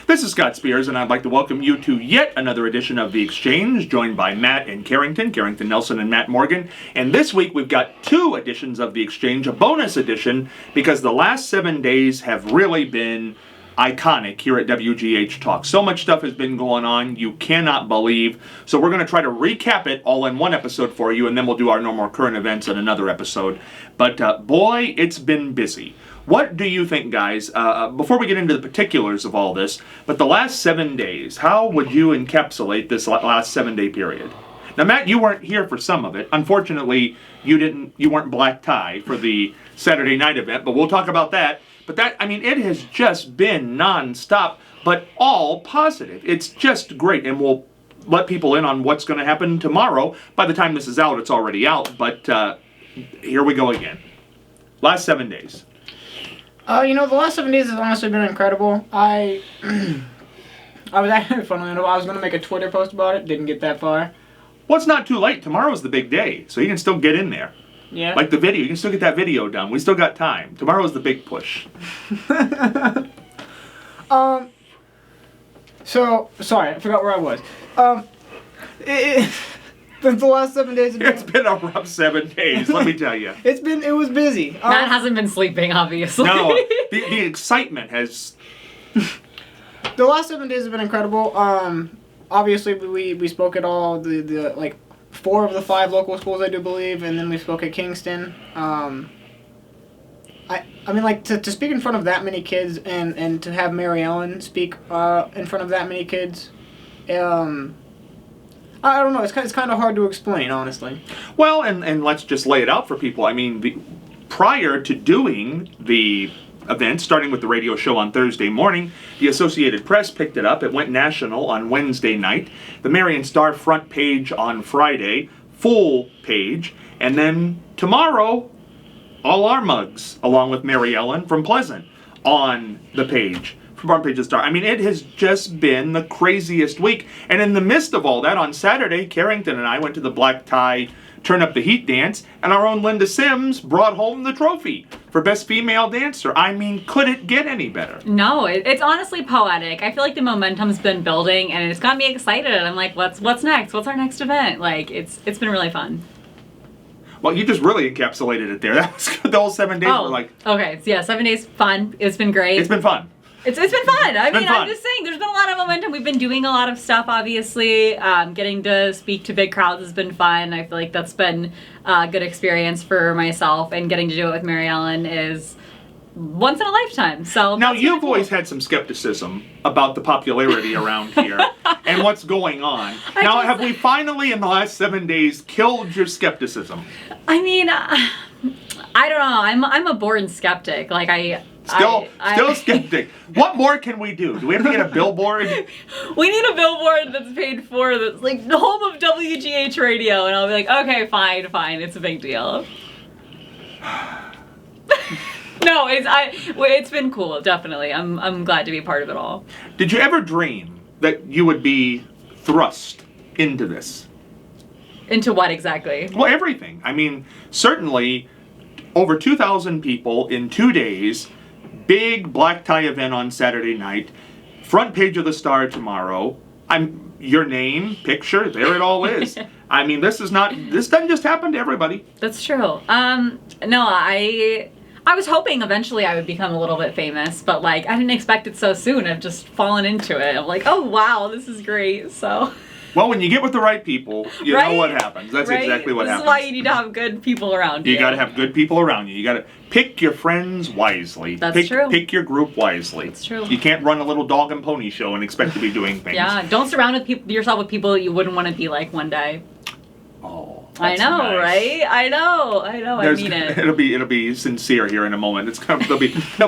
This is Scott Spears, and I'd like to welcome you to yet another edition of The Exchange, joined by Matt and Carrington Nelson and Matt Morgan. And this week we've got two editions of The Exchange, a bonus edition, because the last 7 days have really been iconic here at WGH Talk. So much stuff has been going on, you cannot believe. So we're going to try to recap it all in one episode for you, and then we'll do our normal current events in another episode. But boy, it's been busy. What do you think, guys, before we get into the particulars of all this, but the last 7 days, how would you encapsulate this last 7 day period? Now, Matt, you weren't here for some of it. Unfortunately, you weren't black tie for the Saturday night event, but we'll talk about that. But it has just been nonstop, but all positive. It's just great, and we'll let people in on what's going to happen tomorrow. By the time this is out, it's already out, but here we go again. Last 7 days. The last 7 days has honestly been incredible. I was actually, funnily enough, I was going to make a Twitter post about it, didn't get that far. Well, it's not too late. Tomorrow's the big day, so you can still get in there. Yeah. Like the video, you can still get that video done. We still got time. Tomorrow's the big push. So, sorry, I forgot where I was. The last 7 days have been... It's been a rough 7 days, let me tell you. It was busy. Matt hasn't been sleeping, obviously. No, the excitement has... The last 7 days have been incredible. Obviously, we spoke at all the 4 of the 5 local schools, I do believe, and then we spoke at Kingston. To speak in front of that many kids and to have Mary Ellen speak in front of that many kids, I don't know. It's kind of hard to explain, honestly. Well, and let's just lay it out for people. Prior to doing the event, starting with the radio show on Thursday morning, the Associated Press picked it up. It went national on Wednesday night. The Marion Star front page on Friday, full page. And then tomorrow, all our mugs, along with Mary Ellen from Pleasant, on the page. Front page of Star. It has just been the craziest week. And in the midst of all that, on Saturday, Carrington and I went to the black tie Turn Up the Heat dance, and our own Linda Sims brought home the trophy for Best Female Dancer. Could it get any better? No, it's honestly poetic. I feel like the momentum's been building, and it's got me excited. I'm like, what's next? What's our next event? It's been really fun. Well, you just really encapsulated it there. That was the whole 7 days were like... Okay, so yeah, 7 days, fun. It's been great. It's been fun. It's been fun. I'm just saying, there's been a lot of momentum. We've been doing a lot of stuff, obviously. Getting to speak to big crowds has been fun. I feel like that's been a good experience for myself, and getting to do it with Mary Ellen is once in a lifetime. So now, you've always had some skepticism about the popularity around here and what's going on. Now, have we finally, in the last 7 days, killed your skepticism? I don't know. I'm a born skeptic. Still skeptic. What more can we do? Do we have to get a billboard? We need a billboard that's paid for, that's like the home of WGH Radio, and I'll be like, okay, fine, it's a big deal. No, it's been cool, definitely. I'm glad to be a part of it all. Did you ever dream that you would be thrust into this? Into what exactly? Well, everything. Certainly over 2,000 people in 2 days. Big black tie event on Saturday night. Front page of the Star tomorrow. Your name, picture, there it all is. This doesn't just happen to everybody. That's true. No, I was hoping eventually I would become a little bit famous, but I didn't expect it so soon. I've just fallen into it. I'm like, oh wow, this is great. So. Well, when you get with the right people, you know what happens. That's exactly what happens. This is why you need to have good people around you. You got to have good people around you. You got to pick your friends wisely. That's true. Pick your group wisely. That's true. You can't run a little dog and pony show and expect to be doing things. Yeah, don't surround yourself with people that you wouldn't want to be like one day. Oh. I know, nice. Right? I know. I mean it. It'll be sincere here in a moment. There'll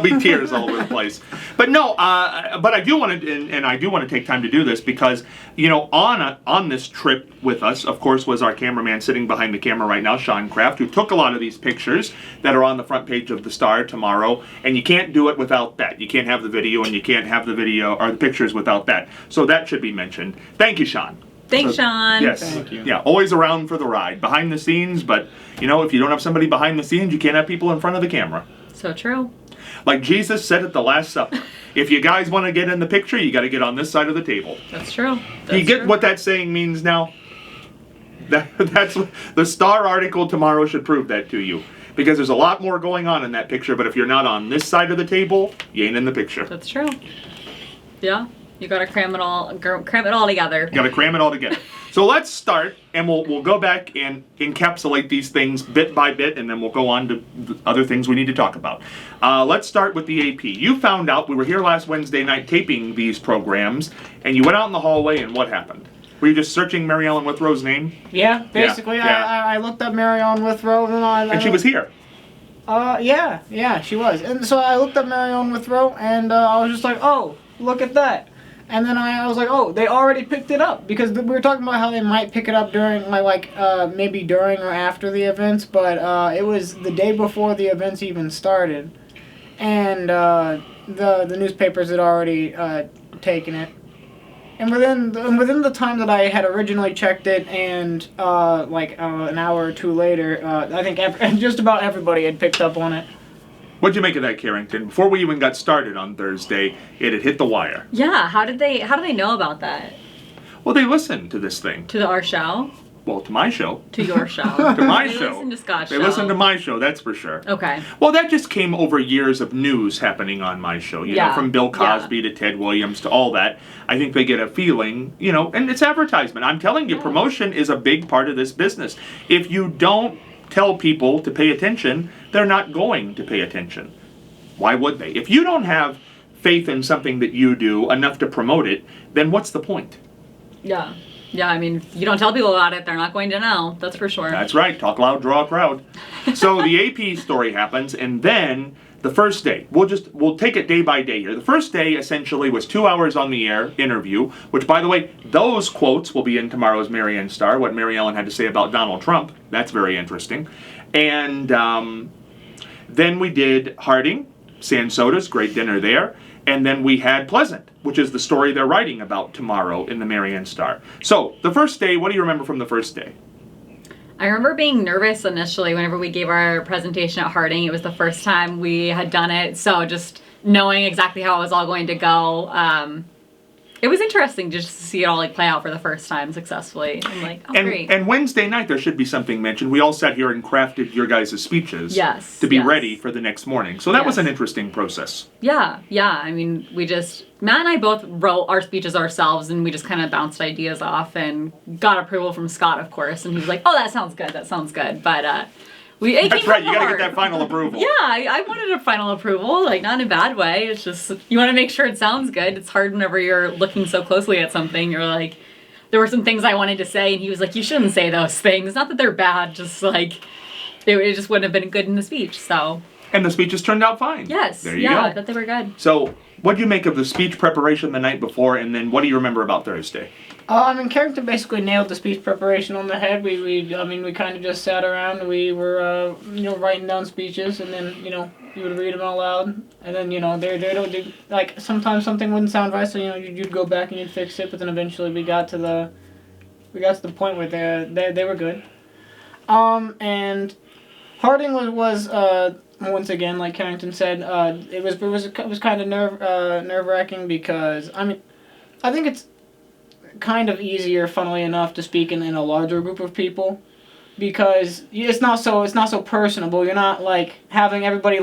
be tears all over the place. But no, but I do want to, and I do want to take time to do this because on this trip with us, of course, was our cameraman sitting behind the camera right now, Sean Kraft, who took a lot of these pictures that are on the front page of the Star tomorrow. And you can't do it without that. You can't have the video, and you can't have the video or the pictures without that. So that should be mentioned. Thank you, Sean. Thanks, Sean. Yes. Thank you. Yeah, always around for the ride. Behind the scenes, but, if you don't have somebody behind the scenes, you can't have people in front of the camera. So true. Like Jesus said at the Last Supper, if you guys want to get in the picture, you got to get on this side of the table. That's true. Do you get what that saying means now? That's what, the Star article tomorrow should prove that to you. Because there's a lot more going on in that picture, but if you're not on this side of the table, you ain't in the picture. That's true. Yeah. You gotta cram it all together. You gotta cram it all together. So let's start, and we'll go back and encapsulate these things bit by bit, and then we'll go on to the other things we need to talk about. Let's start with the AP. You found out, we were here last Wednesday night taping these programs, and you went out in the hallway, and what happened? Were you just searching Mary Ellen Withrow's name? Yeah, basically, Yeah. I looked up Mary Ellen Withrow, And she was here. Yeah, she was. And so I looked up Mary Ellen Withrow, and I was just like, oh, look at that. And then I was like, oh, they already picked it up. Because we were talking about how they might pick it up during, maybe during or after the events, but it was the day before the events even started. And the newspapers had already taken it. And within the time that I had originally checked it, and an hour or two later, I think just about everybody had picked up on it. What'd you make of that, Carrington? Before we even got started on Thursday, it had hit the wire. Yeah. How do they know about that? Well, they listened to this thing. To our show? Well, to my show. To your show. To my They show. listen to Scott's They show. listen to my show, that's for sure. Okay. Well, that just came over years of news happening on my show. You know, from Bill Cosby to Ted Williams to all that. I think they get a feeling, and it's advertisement. I'm telling you, promotion is a big part of this business. If you don't tell people to pay attention, they're not going to pay attention. Why would they? If you don't have faith in something that you do enough to promote it, then what's the point? Yeah. Yeah, I mean, if you don't tell people about it, they're not going to know. That's for sure. That's right. Talk loud, draw a crowd. So the AP story happens, and then the first day, we'll take it day by day here. The first day essentially was 2 hours on the air interview, which, by the way, those quotes will be in tomorrow's Marianne Star, what Mary Ellen had to say about Donald Trump. That's very interesting. And then we did Harding, San Soda's, great dinner there. And then we had Pleasant, which is the story they're writing about tomorrow in the Marianne Star. So, the first day, what do you remember from the first day? I remember being nervous initially whenever we gave our presentation at Harding. It was the first time we had done it, so just knowing exactly how it was all going to go, it was interesting just to see it all play out for the first time successfully. I'm like, oh, great. And Wednesday night, there should be something mentioned. We all sat here and crafted your guys' speeches to be ready for the next morning. So that was an interesting process. Yeah. I mean, Matt and I both wrote our speeches ourselves, and we just kind of bounced ideas off and got approval from Scott, of course. And he was like, oh, that sounds good. But that's right, you gotta get that final approval. Yeah, I wanted a final approval, not in a bad way. It's just, you want to make sure it sounds good. It's hard whenever you're looking so closely at something. You're like, there were some things I wanted to say, and he was like, you shouldn't say those things. Not that they're bad, just it just wouldn't have been good in the speech, so. And the speeches turned out fine. Yes, there you go. I thought they were good. So, what do you make of the speech preparation the night before, and then what do you remember about Thursday? Carrington basically nailed the speech preparation on the head. We kind of just sat around and we were, writing down speeches, and then, you would read them out loud, and then, they don't do, sometimes something wouldn't sound right, so, you'd go back and you'd fix it, but then eventually we got to the point where they were good. And Harding was once again, like Carrington said, it was kind of nerve-wracking because, I think it's kind of easier, funnily enough, to speak in a larger group of people, because it's not so personable. You're not having everybody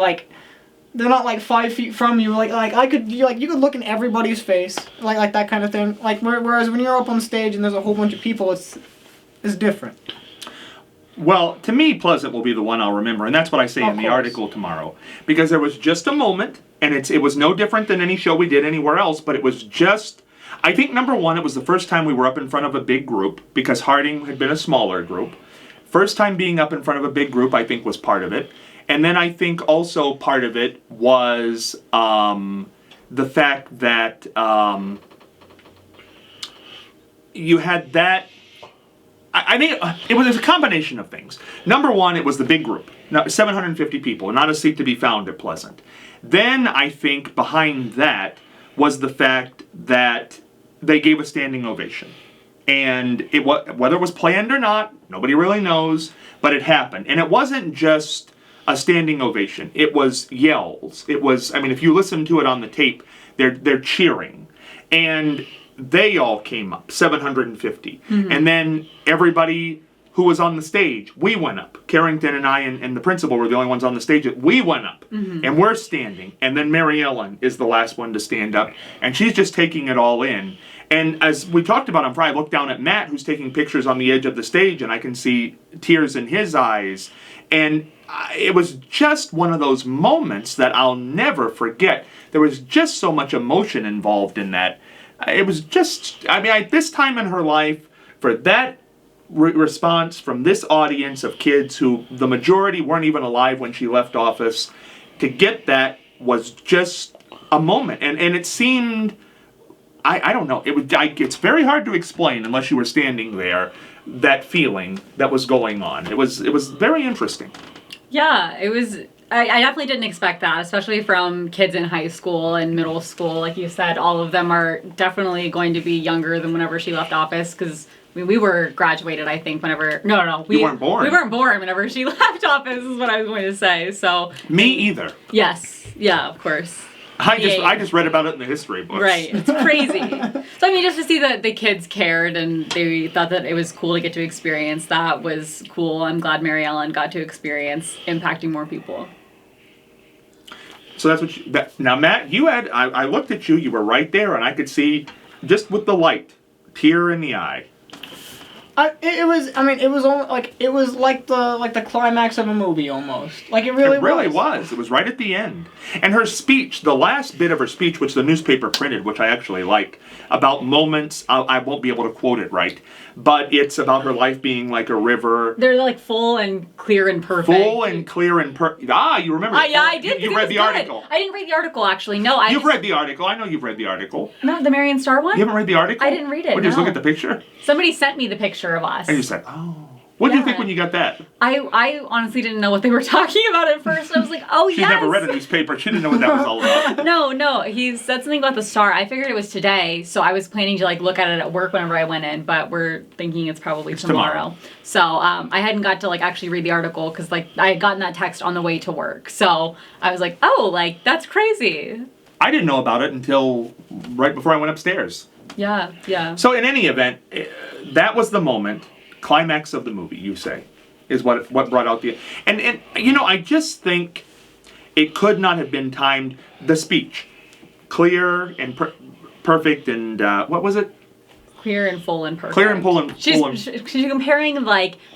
they're not 5 feet from you. You could look in everybody's face, like that kind of thing. Whereas when you're up on stage and there's a whole bunch of people, it's different. Well, to me, Pleasant will be the one I'll remember, and that's what I say in the article tomorrow. Because there was just a moment, and it was no different than any show we did anywhere else, but it was just, I think, number one, it was the first time we were up in front of a big group, because Harding had been a smaller group. First time being up in front of a big group, I think, was part of it. And then I think also part of it was the fact that you had that. I think it was a combination of things. Number one, it was the big group. Now, 750 people, not a seat to be found at Pleasant. Then I think behind that was the fact that they gave a standing ovation. And whether it was planned or not, nobody really knows, but it happened. And it wasn't just a standing ovation. It was yells. It was, I mean, if you listen to it on the tape, they're cheering. And they all came up, 750. And then everybody who was on the stage, we went up. Carrington and I and the principal were the only ones on the stage. We went up. And we're standing. And then Mary Ellen is the last one to stand up. And she's just taking it all in. And as we talked about on Friday, I looked down at Matt, who's taking pictures on the edge of the stage, and I can see tears in his eyes. And it was just one of those moments that I'll never forget. There was just so much emotion involved in that. It was just, I mean, at this time in her life, for that response from this audience of kids who the majority weren't even alive when she left office, to get that was just a moment. And it seemed, I don't know, it's very hard to explain unless you were standing there, that feeling that was going on. It was very interesting. Yeah, it was. I definitely didn't expect that, especially from kids in high school and middle school. Like you said, all of them are definitely going to be younger than whenever she left office, because we were graduated, I think, whenever... No. We weren't born. We weren't born whenever she left office, is what I was going to say, so... Me either. Yes. Yeah, of course. I just read about it in the history books. Right. It's crazy. So, I mean, just to see that the kids cared and they thought that it was cool to get to experience that was cool. I'm glad Mary Ellen got to experience impacting more people. So that's what now, Matt, you had... I looked at you. You were right there, and I could see, just with the light, tear in the eye. It was only like it was like the climax of a movie almost. Like it really was. It was right at the end. And her speech, the last bit of her speech, which the newspaper printed, which I actually like, about moments. I won't be able to quote it right, but it's about her life being like a river. They're like full and clear and perfect. Full and clear and perfect. You remember? Yeah, I did. You read the article. I didn't read the article actually. No, You've read the article. I know you've read the article. No, the Marion Star one. You haven't read the article? I didn't read it. What, just look at the picture? Somebody sent me the picture of us. And you said, oh. What did you think when you got that? I honestly didn't know what they were talking about at first. I was like, oh, She'd yes. never read a newspaper. She didn't know what that was all about. No. He said something about the Star. I figured it was today, so I was planning to look at it at work whenever I went in, but we're thinking it's probably tomorrow. So I hadn't got to actually read the article because I had gotten that text on the way to work. So I was like, oh, that's crazy. I didn't know about it until right before I went upstairs. Yeah. So in any event, that was the moment, climax of the movie, you say, is what brought out the... And I just think it could not have been timed, the speech, clear and perfect and, what was it? Clear and full and perfect. Clear and full and... She's comparing,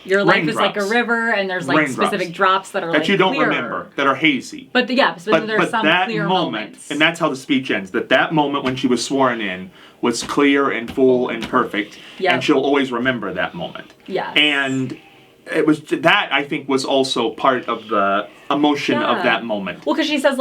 your life is like a river, and there's, specific drops that are, that you don't clearer. remember, that are hazy. But there's some that clear moment, moments. and that's how the speech ends, that moment when she was sworn in was clear and full and perfect, and she'll always remember that moment. Yeah. And it was that, I think, was also part of the emotion of that moment. Well, because she says,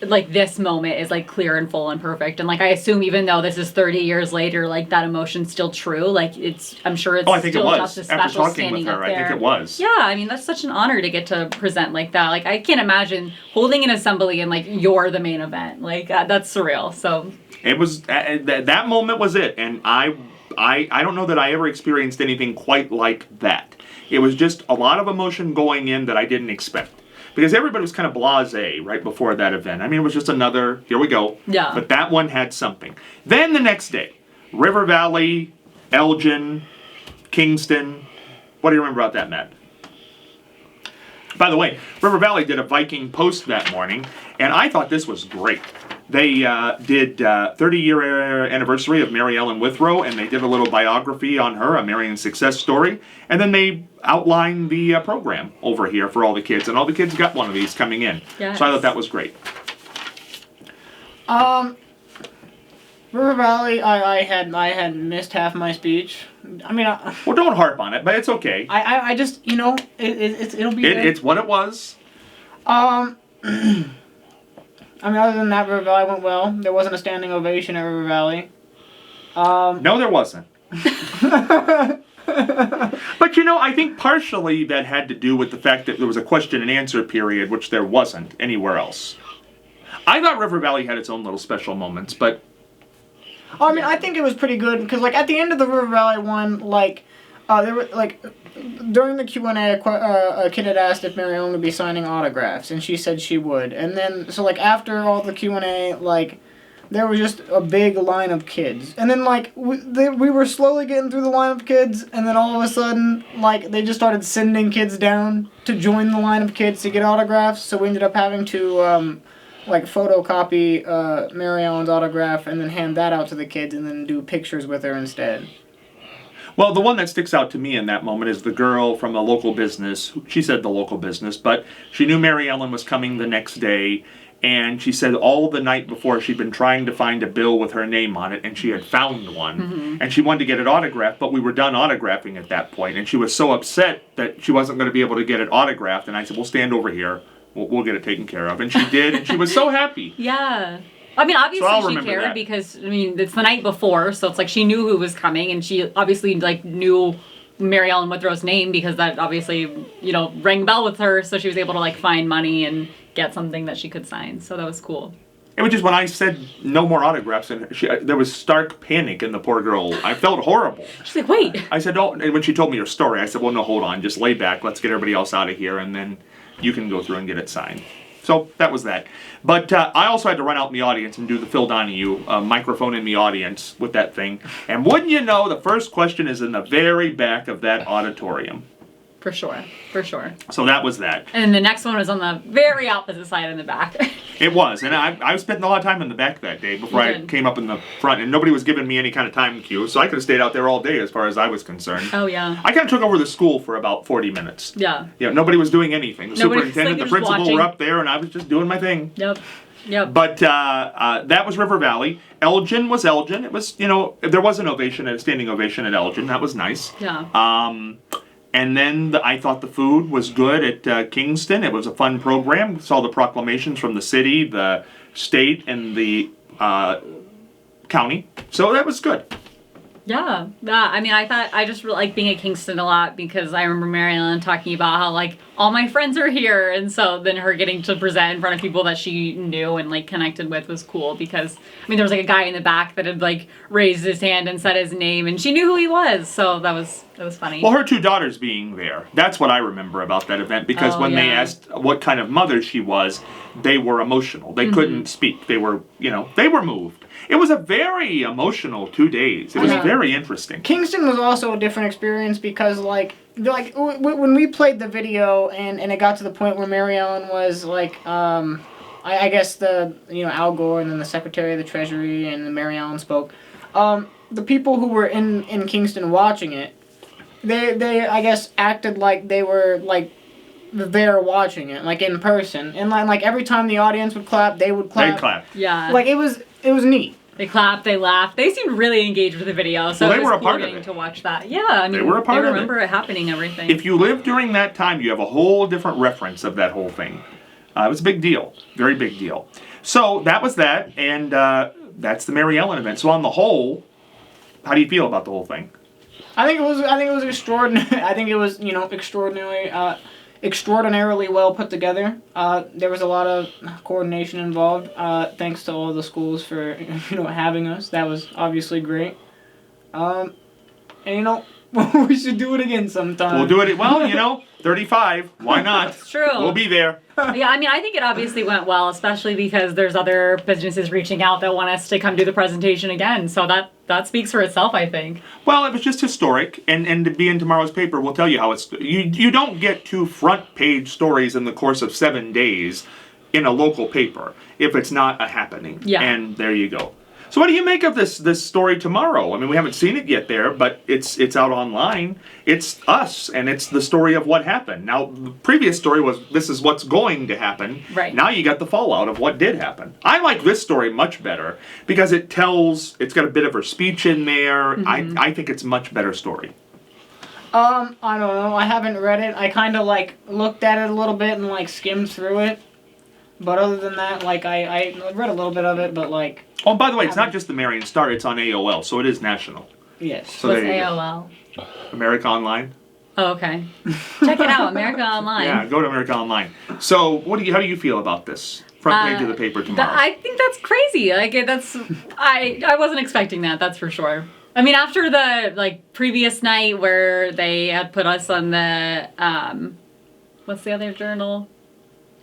this moment is clear and full and perfect, and I assume even though this is 30 years later, that emotion's still true. I'm sure it's I think still it was. just as After special talking standing with her, up there. I think it was. Yeah, I mean that's such an honor to get to present like that. I can't imagine holding an assembly and you're the main event. That's surreal. So it was that moment was it, and I don't know that I ever experienced anything quite like that. It was just a lot of emotion going in that I didn't expect. Because everybody was kind of blasé right before that event. I mean, it was just another, here we go. Yeah. But that one had something. Then the next day, River Valley, Elgin, Kingston. What do you remember about that, Matt? By the way, River Valley did a Viking post that morning, and I thought this was great. They did 30-year anniversary of Mary Ellen Withrow, and they did a little biography on her, a Marion success story, and then they outlined the program over here for all the kids, and all the kids got one of these coming in. Yes. So I thought that was great. River Valley, I had missed half my speech. I mean, Well, don't harp on it, but it's okay. I just it'll be. It's what it was. I mean, other than that, River Valley went well. There wasn't a standing ovation at River Valley. No, there wasn't. But I think partially that had to do with the fact that there was a question and answer period, which there wasn't anywhere else. I thought River Valley had its own little special moments, but... I mean, I think it was pretty good, because, at the end of the River Valley one, There were like during the Q&A, a kid had asked if Mary Ellen would be signing autographs, and she said she would. And then so like after all the Q&A, like there was just a big line of kids, and then like we were slowly getting through the line of kids, and then all of a sudden like they just started sending kids down to join the line of kids to get autographs. So we ended up having to like photocopy Mary Ellen's autograph and then hand that out to the kids, and then do pictures with her instead. Well, the one that sticks out to me in that moment is the girl from the local business. She said the local business, but she knew Mary Ellen was coming the next day, and she said all the night before she'd been trying to find a bill with her name on it, and she had found one, and she wanted to get it autographed, but we were done autographing at that point, and she was so upset that she wasn't going to be able to get it autographed, and I said, we'll stand over here. We'll get it taken care of. And she did, and she was so happy. Yeah. I mean, obviously So she cared that. because, I mean, it's the night before, so it's like she knew who was coming, and she obviously, like, knew Mary Ellen Withrow's name because that obviously, you know, rang a bell with her, so she was able to, like, find money and get something that she could sign. So that was cool. It was just when I said no more autographs, and there was stark panic in the poor girl. I felt horrible. She's like, wait. I said, oh, and when she told me her story, I said, well, no, hold on, just lay back. Let's get everybody else out of here, and then you can go through and get it signed. So that was that. But I also had to run out in the audience and do the Phil Donahue microphone in the audience with that thing. And wouldn't you know, the first question is in the very back of that auditorium. For sure. For sure. So that was that. And the next one was on the very opposite side in the back. It was. And I was spending a lot of time in the back that day before You I did. came up in the front. And nobody was giving me any kind of time cue. So I could have stayed out there all day as far as I was concerned. Oh, yeah. I kind of took over the school for about 40 minutes. Yeah. Yeah, nobody was doing anything. The Nobody was, superintendent, like, the just principal watching. were up there, and I was just doing my thing. Yep. Yep. But that was River Valley. Elgin was Elgin. It was, you know, there was an ovation, a standing ovation at Elgin. That was nice. Yeah. And then I thought the food was good at Kingston. It was a fun program. Saw the proclamations from the city, the state, and the county. So that was good. Yeah. I mean, I just really like being at Kingston a lot because I remember Mary Ellen talking about how, like, all my friends are here. And so then her getting to present in front of people that she knew and, like, connected with was cool because, I mean, there was, like, a guy in the back that had, like, raised his hand and said his name and she knew who he was. So that was funny. Well, her two daughters being there. That's what I remember about that event because Oh, when they yeah. asked what kind of mother she was, they were emotional. They couldn't speak. They were, you know, they were moved. It was a very emotional 2 days. It was Yeah. very interesting. Kingston was also a different experience because when we played the video and it got to the point where Mary Ellen was like I guess Al Gore and then the Secretary of the Treasury and then Mary Ellen spoke. The people who were in Kingston watching it, they I guess acted like they were like there watching it, like in person, and like every time the audience would clap, they would clap. They clapped. Yeah. Like it was neat. They clapped, they laughed. They seemed really engaged with the video. So Well, they it was were a cool part of getting it. to watch that. Yeah, I mean, They were a part of it. remember it happening, everything. If you lived during that time, you have a whole different reference of that whole thing. It was a big deal. Very big deal. So that was that, and that's the Mary Ellen event. So on the whole, how do you feel about the whole thing? I think it was extraordinary. I think it was extraordinarily well put together. There was a lot of coordination involved. Thanks to all the schools for having us. That was obviously great. And we should do it again sometime. We'll do it. Well, 35. Why not? It's true. We'll be there. Yeah, I mean, I think it obviously went well, especially because there's other businesses reaching out that want us to come do the presentation again. So that speaks for itself, I think. Well, it was just historic, and to be in tomorrow's paper will tell you how it's. You don't get 2 front page stories in the course of 7 days in a local paper if it's not a happening. Yeah. And there you go. So what do you make of this story tomorrow? I mean, we haven't seen it yet there, but it's out online. It's us, and it's the story of what happened. Now, the previous story was this is what's going to happen. Right. Now you got the fallout of what did happen. I like this story much better because it's got a bit of her speech in there. Mm-hmm. I think it's a much better story. I don't know. I haven't read it. I kind of looked at it a little bit and skimmed through it. But other than that, I read a little bit of it, but Oh, by the way, it's not just the Marion Star, it's on AOL, so it is national. yes. So What's there you go. AOL? America Online. Oh, okay. Check it out, America Online. Yeah, go to America Online. So, how do you feel about this? Front page of the paper tomorrow. I think that's crazy. I wasn't expecting that, that's for sure. I mean, after the previous night where they had put us on the what's the other journal?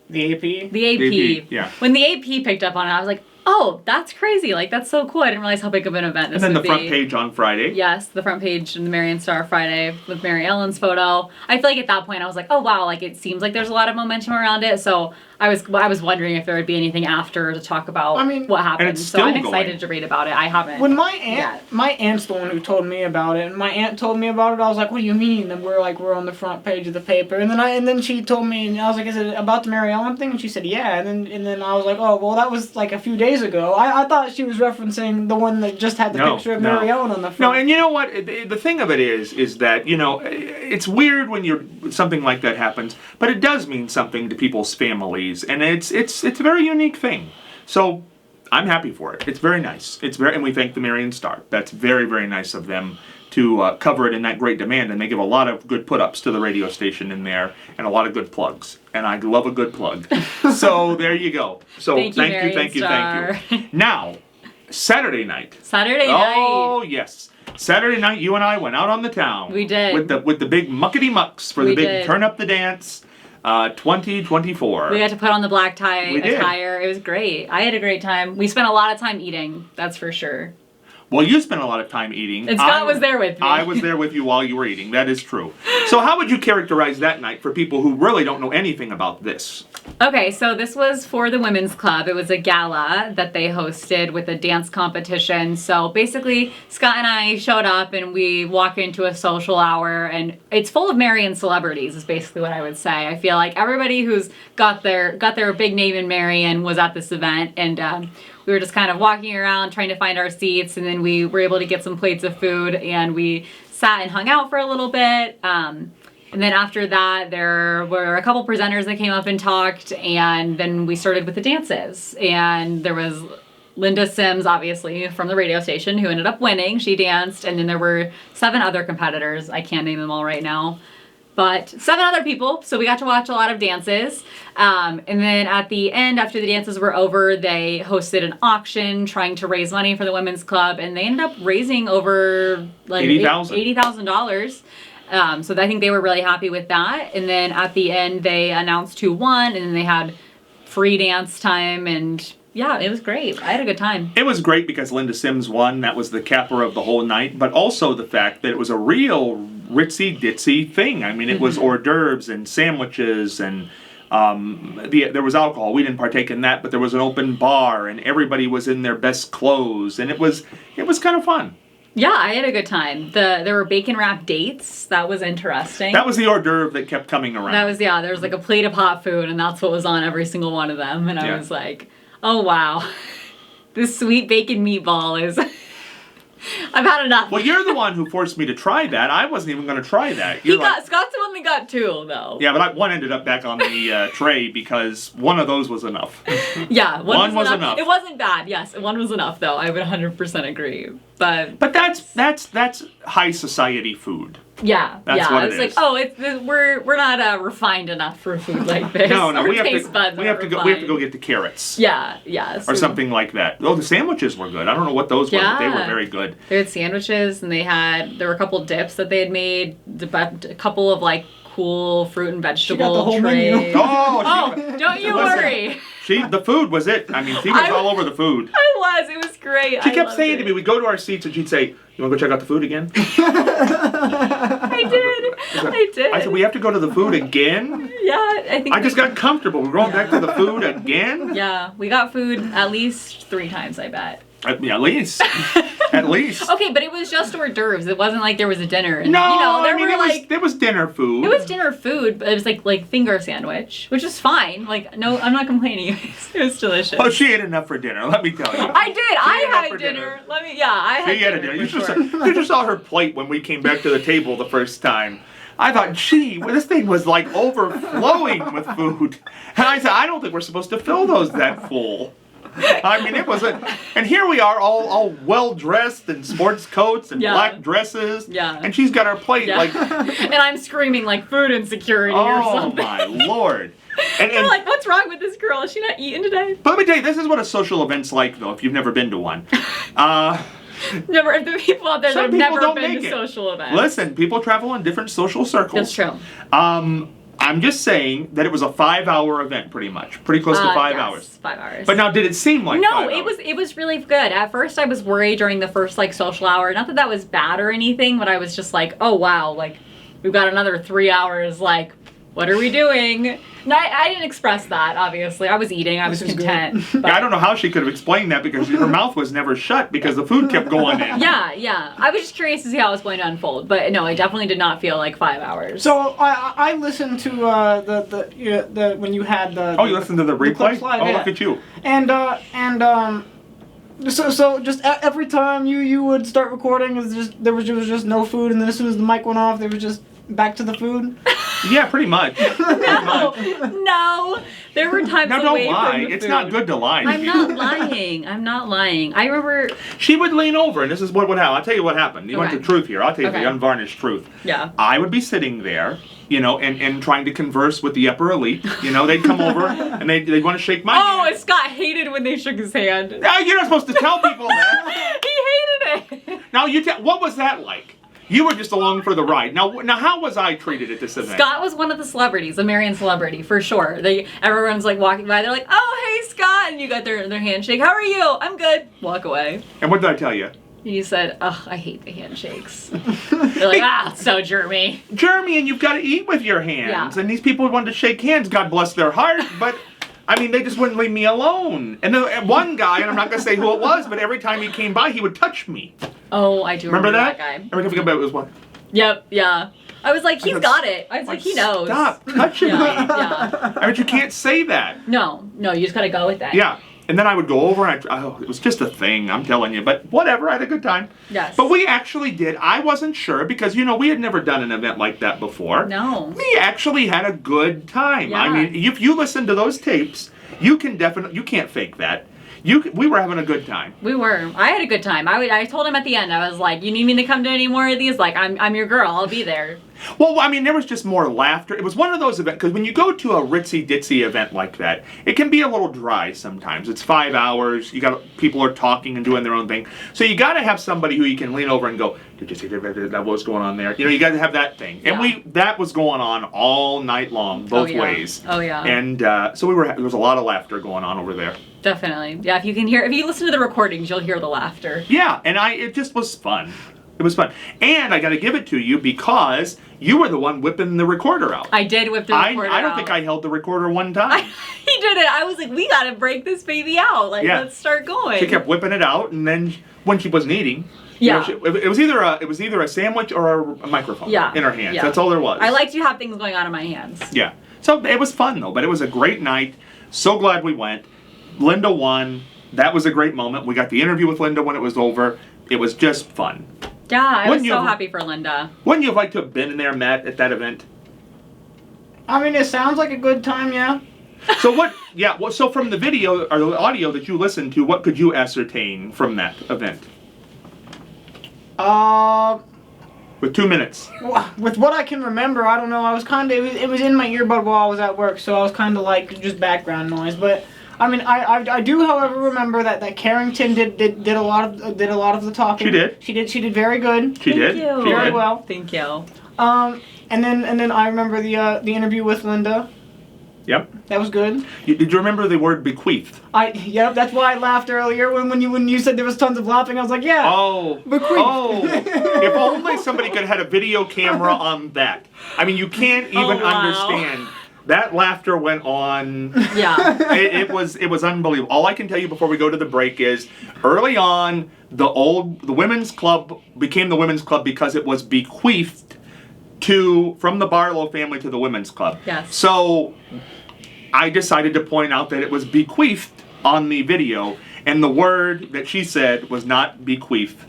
The AP. The AP. The AP, yeah. When the AP picked up on it, I was like, oh, that's crazy. Like, that's so cool. I didn't realize how big of an event this And then would the front be. page on Friday. Yes, the front page in the Marion Star Friday with Mary Ellen's photo. I feel like at that point I was like, oh wow, like it seems like there's a lot of momentum around it. So I was wondering if there would be anything after to talk about I mean- what happened. And it's So still I'm excited going. to read about it. I haven't. When my Yeah. aunt's the one who told me about it, and my aunt told me about it, I was like, "What do you mean?" And we're on the front page of the paper, and then she told me, and I was like, "Is it about the Mary Ellen thing?" And she said, "Yeah." And then I was like, "Oh, well, that was like a few days ago." I thought she was referencing the one that just had the No, picture of no. Mary Ellen on the front. No, and you know what? The thing of it is that, it's weird when something like that happens, but it does mean something to people's families, and it's a very unique thing. So I'm happy for it. It's very nice. And we thank the Marion Star. That's very, very nice of them to cover it in that great demand, and they give a lot of good put-ups to the radio station in there, and a lot of good plugs. And I love a good plug. So there you go. So Thank you, thank Marion you. Star. Now, Saturday Saturday Oh night. yes, Saturday night you and I went out on the town. We did. with the big muckety mucks for the We big did. turn up the dance, 2024. We got to put on the black tie We did. attire. It was great. I had a great time. We spent a lot of time eating. That's for sure. Well, you spent a lot of time eating. And Scott was there with me. I was there with you while you were eating. That is true. So how would you characterize that night for people who really don't know anything about this? Okay, so this was for the Women's Club. It was a gala that they hosted with a dance competition. So basically, Scott and I showed up and we walk into a social hour, and it's full of Marion celebrities is basically what I would say. I feel like everybody who's got their big name in Marion was at this event, and we were just kind of walking around trying to find our seats, and then we were able to get some plates of food, and we sat and hung out for a little bit. And then after that, there were a couple presenters that came up and talked, and then we started with the dances. And there was Linda Sims, obviously, from the radio station, who ended up winning. She danced, and then there were 7 other competitors. I can't name them all right now. But 7 other people, so we got to watch a lot of dances. And then at the end, after the dances were over, they hosted an auction trying to raise money for the Women's Club, and they ended up raising over like $80,000. So I think they were really happy with that. And then at the end, they announced who won, and then they had free dance time, and yeah, it was great. I had a good time. It was great because Linda Sims won. That was the capper of the whole night, but also the fact that it was a real ritzy ditzy thing. I mean, it was hors d'oeuvres and sandwiches, and there was alcohol. We didn't partake in that, but there was an open bar, and everybody was in their best clothes, and it was kind of fun. Yeah, I had a good time. There were bacon wrapped dates. That was interesting. That was the hors d'oeuvre that kept coming around. There was like a plate of hot food, and that's what was on every single one of them. And I Yeah. was like, oh wow, this sweet bacon meatball is. I've had enough. Well, you're the one who forced me to try that. I wasn't even going to try that. You're like, Scott's the one that got 2 though. yeah, but one ended up back on the tray because one of those was enough. Yeah, One was enough. It wasn't bad. Yes, one was enough though. I would 100% agree. But But that's high society food. yeah, That's yeah. what I it was is. like, oh, we're not refined enough for food like this. No, Our we have taste buds to aren't go refined. get the carrots. Yeah, yeah. Or so something like that. Oh, the sandwiches were good. I don't know what those were, but they were Yeah. very good. They had sandwiches, and there were a couple dips that they had made, a couple of like cool fruit and vegetable the whole trays. menu. Oh, Oh, don't you Listen. worry. the food was it. I mean, she was all over the food. It was great. She kept saying to me, we'd go to our seats and she'd say, "You want to go check out the food again?" I did. I said, "We have to go to the food again?" Yeah, I think I just got comfortable. We're going back to the food again? Yeah, we got food at least 3 times, I bet. Yeah, at least. At least. Okay, but it was just hors d'oeuvres. It wasn't like there was a dinner. And, No, there I mean, were there was dinner food. it was dinner food, but it was like finger sandwich, which is fine. Like, no, I'm not complaining. It was delicious. Oh, she ate enough for dinner, let me tell you. I did. I enough had for dinner. dinner. I had She had a dinner. dinner. for sure. You just saw her plate when we came back to the table the first time. I thought, gee, this thing was like overflowing with food. And I said, I don't think we're supposed to fill those that full. I mean, it was and here we are all well dressed in sports coats and Yeah. black dresses. Yeah. And she's got our plate Yeah. like, And I'm screaming like food insecurity or oh something. my lord. And They're like, what's wrong with this girl? Is she not eating today? but let me tell you, this is what a social event's like, though, if you've never been to one. Never, the people out there Some that have people never don't been make to it. social events. Listen, people travel in different social circles. That's true. I'm just saying that it was a 5-hour event, pretty much, pretty close to 5 yes, hours. 5 hours. But now, did it seem like 5 no, hours? it was really good. At first, I was worried during the first like social hour. Not that that was bad or anything, but I was just like, oh wow, like we've got another 3 hours. Like, what are we doing? No, I didn't express that. Obviously, I was eating. I was This is content. But I don't know how she could have explained that because her mouth was never shut because the food kept going in. yeah. I was just curious to see how it was going to unfold. But no, it definitely did not feel like 5 hours. So I listened to the when you had the. Oh, you listened to the replay? clips live, Oh, yeah. look at you. So just every time you would start recording, there was just no food, and then as soon as the mic went off, there was just back to the food. Yeah, pretty much. No, there were times Now, away don't lie. from the It's food. not good to lie. to I'm people. not lying. I'm not lying. I remember. She would lean over, and this is what would happen. I'll tell you what happened. You want Okay. the truth here. I'll tell you Okay. the unvarnished truth. Yeah. I would be sitting there, and trying to converse with the upper elite. They'd come over, and they'd want to shake my Oh, hand. and Scott hated when they shook his hand. No, you're not supposed to tell people that. He hated it. Now, what was that like? You were just along for the ride. Now, how was I treated at this event? Scott was one of the celebrities, a Marion celebrity for sure. Everyone's like walking by. They're like, "Oh, hey, Scott," and you got their handshake. How are you? I'm good. Walk away. And what did I tell you? And you said, "Oh, I hate the handshakes." They're like, "Ah, so Jeremy." Jeremy, and you've got to eat with your hands. Yeah. And these people wanted to shake hands. God bless their heart, but. I mean, they just wouldn't leave me alone. And then one guy, and I'm not going to say who it was, but every time he came by, he would touch me. Oh, I do Remember that? guy. Every time he came by, it was one. Yep. Yeah. I was like, he's thought, got it. I was like, he knows. Stop touching me. Yeah. I mean, you can't say that. No, you just gotta go with that. Yeah. And then I would go over and it was just a thing, I'm telling you. But whatever, I had a good time. Yes. But we actually did. I wasn't sure because, we had never done an event like that before. No. We actually had a good time. Yeah. I mean, if you listen to those tapes, you can't fake that. We were having a good time. We were. I had a good time. I told him at the end, I was like, you need me to come to any more of these? Like, I'm your girl. I'll be there. Well, I mean, there was just more laughter. It was one of those events, because when you go to a ritzy-ditzy event like that, it can be a little dry sometimes. It's 5 hours. People are talking and doing their own thing. So you got to have somebody who you can lean over and go, did you see that was going on there? You got to have that thing. Yeah. And that was going on all night long, both ways. Oh, yeah. And so there was a lot of laughter going on over there. Definitely. Yeah, if you listen to the recordings, you'll hear the laughter. Yeah, and it just was fun. It was fun. And I got to give it to you because you were the one whipping the recorder out. I did whip the recorder I don't out. think I held the recorder one time. He did it. I was like, we gotta break this baby out. Like, Yeah. let's start going. She kept whipping it out, and then when she wasn't eating, Yeah. it was either a sandwich or a microphone in her hands. Yeah. That's all there was. I like to have things going on in my hands. Yeah. So it was fun though, but it was a great night. So glad we went. Linda won. That was a great moment. We got the interview with Linda when it was over. It was just fun. Yeah, I was Wouldn't you so have- happy for Linda. Wouldn't you have liked to have been in there, Matt, at that event? I mean, it sounds like a good time, yeah. So what? Yeah. Well, so from the video or the audio that you listened to, what could you ascertain from that event? With 2 minutes. With what I can remember, I don't know. I was kind of it was in my earbud while I was at work, so I was kind of like just background noise. But I mean, I do, however, remember that Carrington did a lot of the talking. She did. She did very good. She did. you. She Very did. well. Thank you. And then I remember the interview with Linda. Yep. That was good. Did you remember the word bequeathed? Yep. That's why I laughed earlier when you said there was tons of laughing. I was like, yeah. Oh. Bequeathed. Oh. If only somebody could have had a video camera on that. I mean, you can't even wow. understand. That laughter went on. Yeah. It was unbelievable. All I can tell you before we go to the break is early on the women's club became the women's club because it was bequeathed from the Barlow family to the women's club. Yes. So I decided to point out that it was bequeathed on the video, and the word that she said was not bequeathed.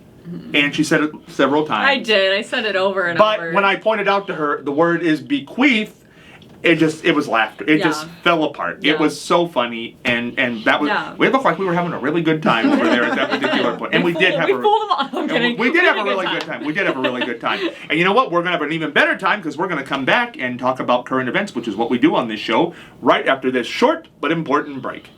And she said it several times. I did. I said it over and But over. when I pointed out to her the word is bequeathed, it was laughter. It just fell apart. Yeah. It was so funny, and that was. Yeah. We looked like we were having a really good time over there at that particular point, and we did have we fooled them all. I'm kidding. we did We have had a really good time. We did have a really good time. And you know what? We're going to have an even better time because we're going to come back and talk about current events, which is what we do on this show, right after this short but important break.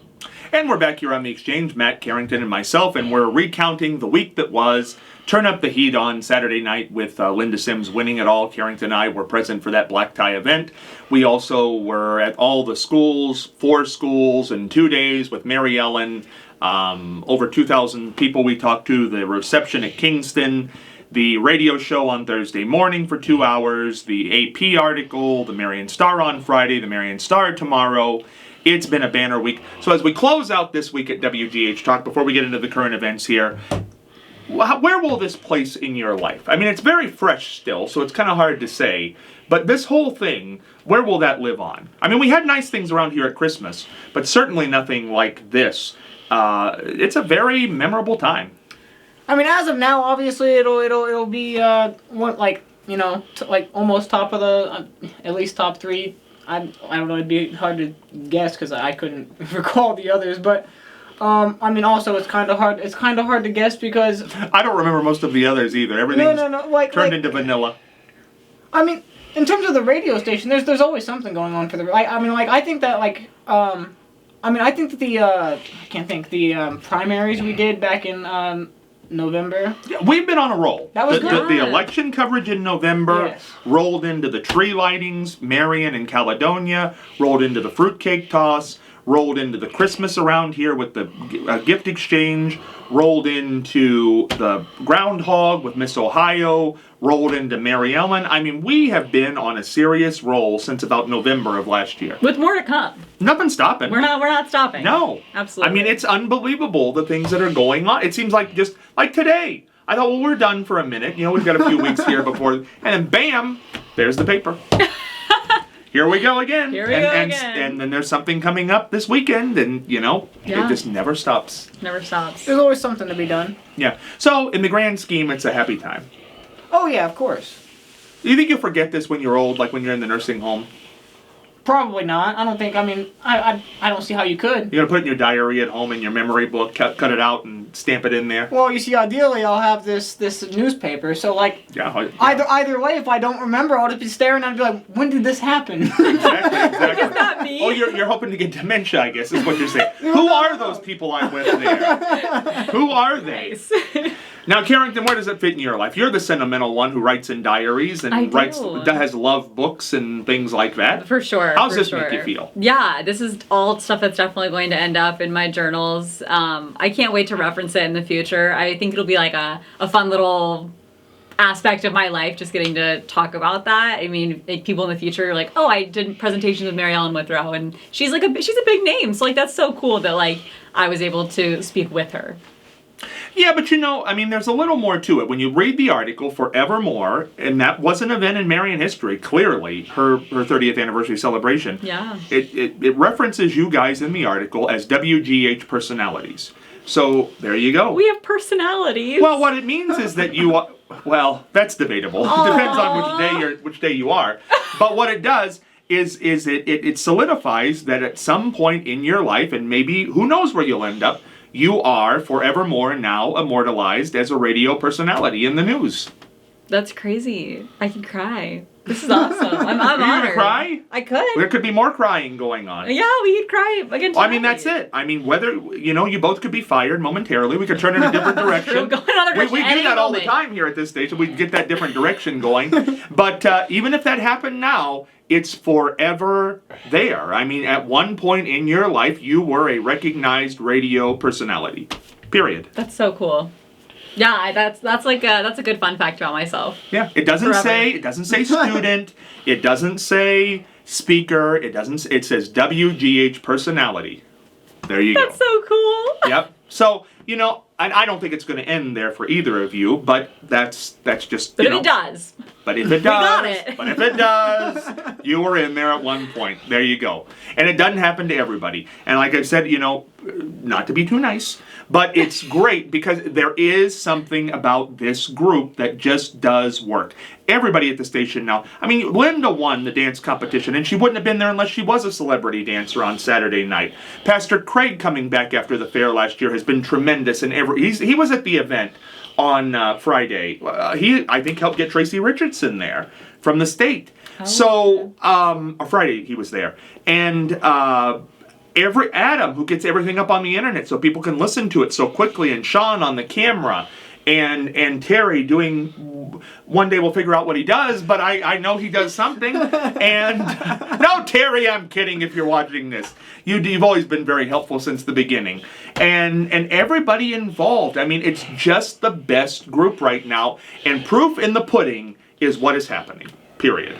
And we're back here on The Exchange, Matt Carrington and myself, and we're recounting the week that was. Turn up the heat on Saturday night with Linda Sims winning it all. Carrington and I were present for that black tie event. We also were at all the schools, 4 schools in 2 days with Mary Ellen. Over 2,000 people we talked to. The reception at Kingston. The radio show on Thursday morning for 2 hours. The AP article. The Marion Star on Friday. The Marion Star tomorrow. It's been a banner week. So as we close out this week at WGH Talk, before we get into the current events here, where will this place in your life? I mean, it's very fresh still, so it's kind of hard to say. But this whole thing, where will that live on? I mean, we had nice things around here at Christmas, but certainly nothing like this. It's a very memorable time. I mean, as of now, obviously it'll be like almost top of the at least top 3. I don't know. It'd be hard to guess because I couldn't recall the others, but. I mean, also it's kind of hard. It's kind of hard to guess because I don't remember most of the others either. Everything's turned into vanilla. I mean, in terms of the radio station, there's always something going on for the. I think that I think that the primaries we did back in November. Yeah, we've been on a roll. That was good. The election coverage in November Yes. rolled into the tree lightings, Marion and Caledonia, rolled into the fruitcake toss, rolled into the Christmas around here with the gift exchange, rolled into the groundhog with Miss Ohio, rolled into Mary Ellen. I mean, we have been on a serious roll since about November of last year. With more to come. Nothing's stopping. We're not stopping. No. Absolutely. I mean, it's unbelievable the things that are going on. It seems like just like today. I thought, well, we're done for a minute. You know, we've got a few weeks here before, and then bam, there's the paper. Here we go again. Here we go again. And then there's something coming up this weekend, and it just never stops. Never stops. There's always something to be done. Yeah. So in the grand scheme, it's a happy time. Oh yeah, of course. Do you think you'll forget this when you're old, like when you're in the nursing home? Probably not. I don't think. I mean, I don't see how you could. You're gonna put it in your diary at home in your memory book, cut it out, and stamp it in there. Well, you see, ideally, I'll have this newspaper. So Yeah. either way, if I don't remember, I'll just be staring at it and be like, when did this happen? Exactly. Is that me? Oh, you're hoping to get dementia, I guess, is what you're saying. Who are those people I'm with there? Who are they? Nice. Now, Carrington, where does it fit in your life? You're the sentimental one who writes in diaries and I do. has love books and things like that. For sure. How's for this sure. make you feel? Yeah, this is all stuff that's definitely going to end up in my journals. I can't wait to reference it in the future. I think it'll be like a fun little aspect of my life, just getting to talk about that. I mean, people in the future are like, oh, I did presentations with Mary Ellen Withrow, and she's a big name. So that's so cool that I was able to speak with her. Yeah, but I mean, there's a little more to it. When you read the article, Forevermore, and that was an event in Marion history, clearly, her 30th anniversary celebration. Yeah. It references you guys in the article as WGH personalities. So, there you go. We have personalities. Well, what it means is that you are, well, that's debatable. It depends on which day you are. But what it does is it solidifies that at some point in your life, and maybe, who knows where you'll end up, you are forevermore now immortalized as a radio personality in the news. That's crazy. I could cry. This is awesome. I'm Are you honored. gonna cry? I could. There could be more crying going on. Yeah, we could cry again tonight. Well, I mean, that's it. I mean, whether, you both could be fired momentarily. We could turn in a different direction. We'll go another direction We do any that all the moment. time here at this station. We get that different direction going. But even if that happened now, it's forever there. I mean, at one point in your life, you were a recognized radio personality. Period. That's so cool. Yeah, that's a good fun fact about myself. Yeah. It doesn't Forever. say student. It doesn't say speaker. It says WGH personality. There you go. That's so cool. Yep. So, I don't think it's going to end there for either of you, but that's just, But if it does, But if it does, got it. But if it does, you were in there at one point. There you go. And it doesn't happen to everybody. And like I said, not to be too nice, but it's great because there is something about this group that just does work. Everybody at the station now. I mean, Linda won the dance competition, and she wouldn't have been there unless she was a celebrity dancer on Saturday night. Pastor Craig, coming back after the fair last year, has been tremendous. And he was at the event on Friday. He, I think, helped get Tracy Richardson there from the state. Oh. So, on Friday he was there. And Adam, who gets everything up on the internet so people can listen to it so quickly, and Sean on the camera, and Terry doing. One day we'll figure out what he does, but I know he does something. And no, Terry, I'm kidding. If you're watching this, you've always been very helpful since the beginning, and everybody involved. I mean, it's just the best group right now, and proof in the pudding is what is happening. Period.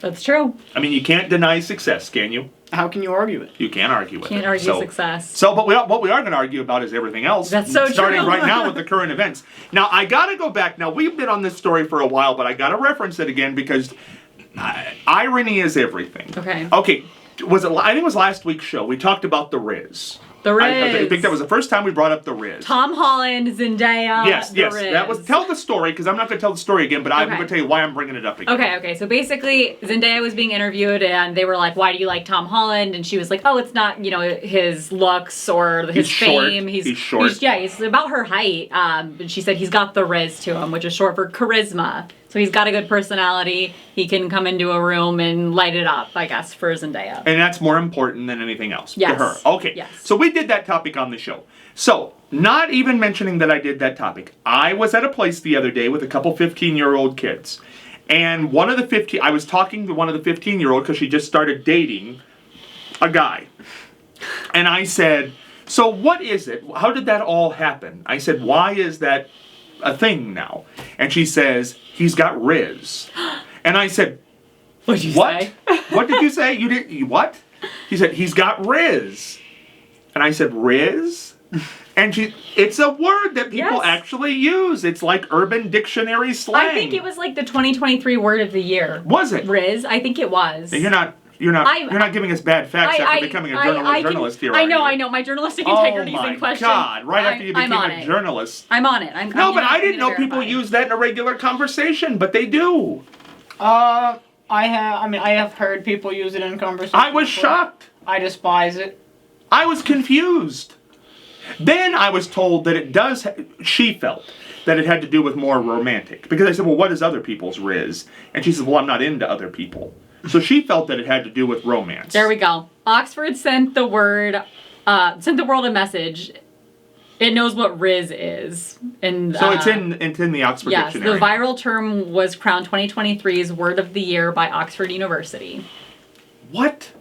That's true. I mean, you can't deny success, can you? How can you argue it? You can't argue with it. Can't argue success. So, but what we are going to argue about is everything else. That's so starting true. right now with the current events. Now, I got to go back. Now, we've been on this story for a while, but I got to reference it again because irony is everything. Okay. Okay. I think it was last week's show. We talked about the Riz. The Riz. I think that was the first time we brought up the Riz. Tom Holland, Zendaya. Yes. Riz. That was. Tell the story because I'm not going to tell the story again, but I'm Okay. going to tell you why I'm bringing it up again. Okay. So basically, Zendaya was being interviewed, and they were like, "Why do you like Tom Holland?" And she was like, "Oh, it's not, his looks or his He's short. fame. He's short. He's about her height." And she said he's got the Riz to him, which is short for charisma. So he's got a good personality. He can come into a room and light it up, I guess, for Zendaya. And that's more important than anything else Yes. to her. Okay. Yes. So we did that topic on the show. So, not even mentioning that I did that topic, I was at a place the other day with a couple 15-year-old kids. And I was talking to one of the 15-year-old because she just started dating a guy. And I said, so what is it? How did that all happen? I said, why is that a thing now? And she says, he's got Riz. And I said, What'd you what? say? What did you say? What? He said, he's got Riz. And I said, Riz? And it's a word that people Yes. actually use. It's like Urban Dictionary slang. I think it was like the 2023 word of the year. Was it? Riz, I think it was. You're not giving us bad facts after becoming a journalist here. I are you? know. My journalistic integrity is in question. Oh my God! Right after you became I'm a journalist. I'm on it. No, but I didn't know people use that in a regular conversation, but they do. I have heard people use it in conversation. I was before. shocked. I despise it. I was confused. Then I was told that she felt that it had to do with more romantic. Because I said, well, what is other people's Riz? And she said, well, I'm not into other people. So she felt that it had to do with romance. There we go. Oxford sent the world a message. It knows what Riz is. And So it's in the Oxford yes, Dictionary. the viral term was crowned 2023's Word of the Year by Oxford University. What?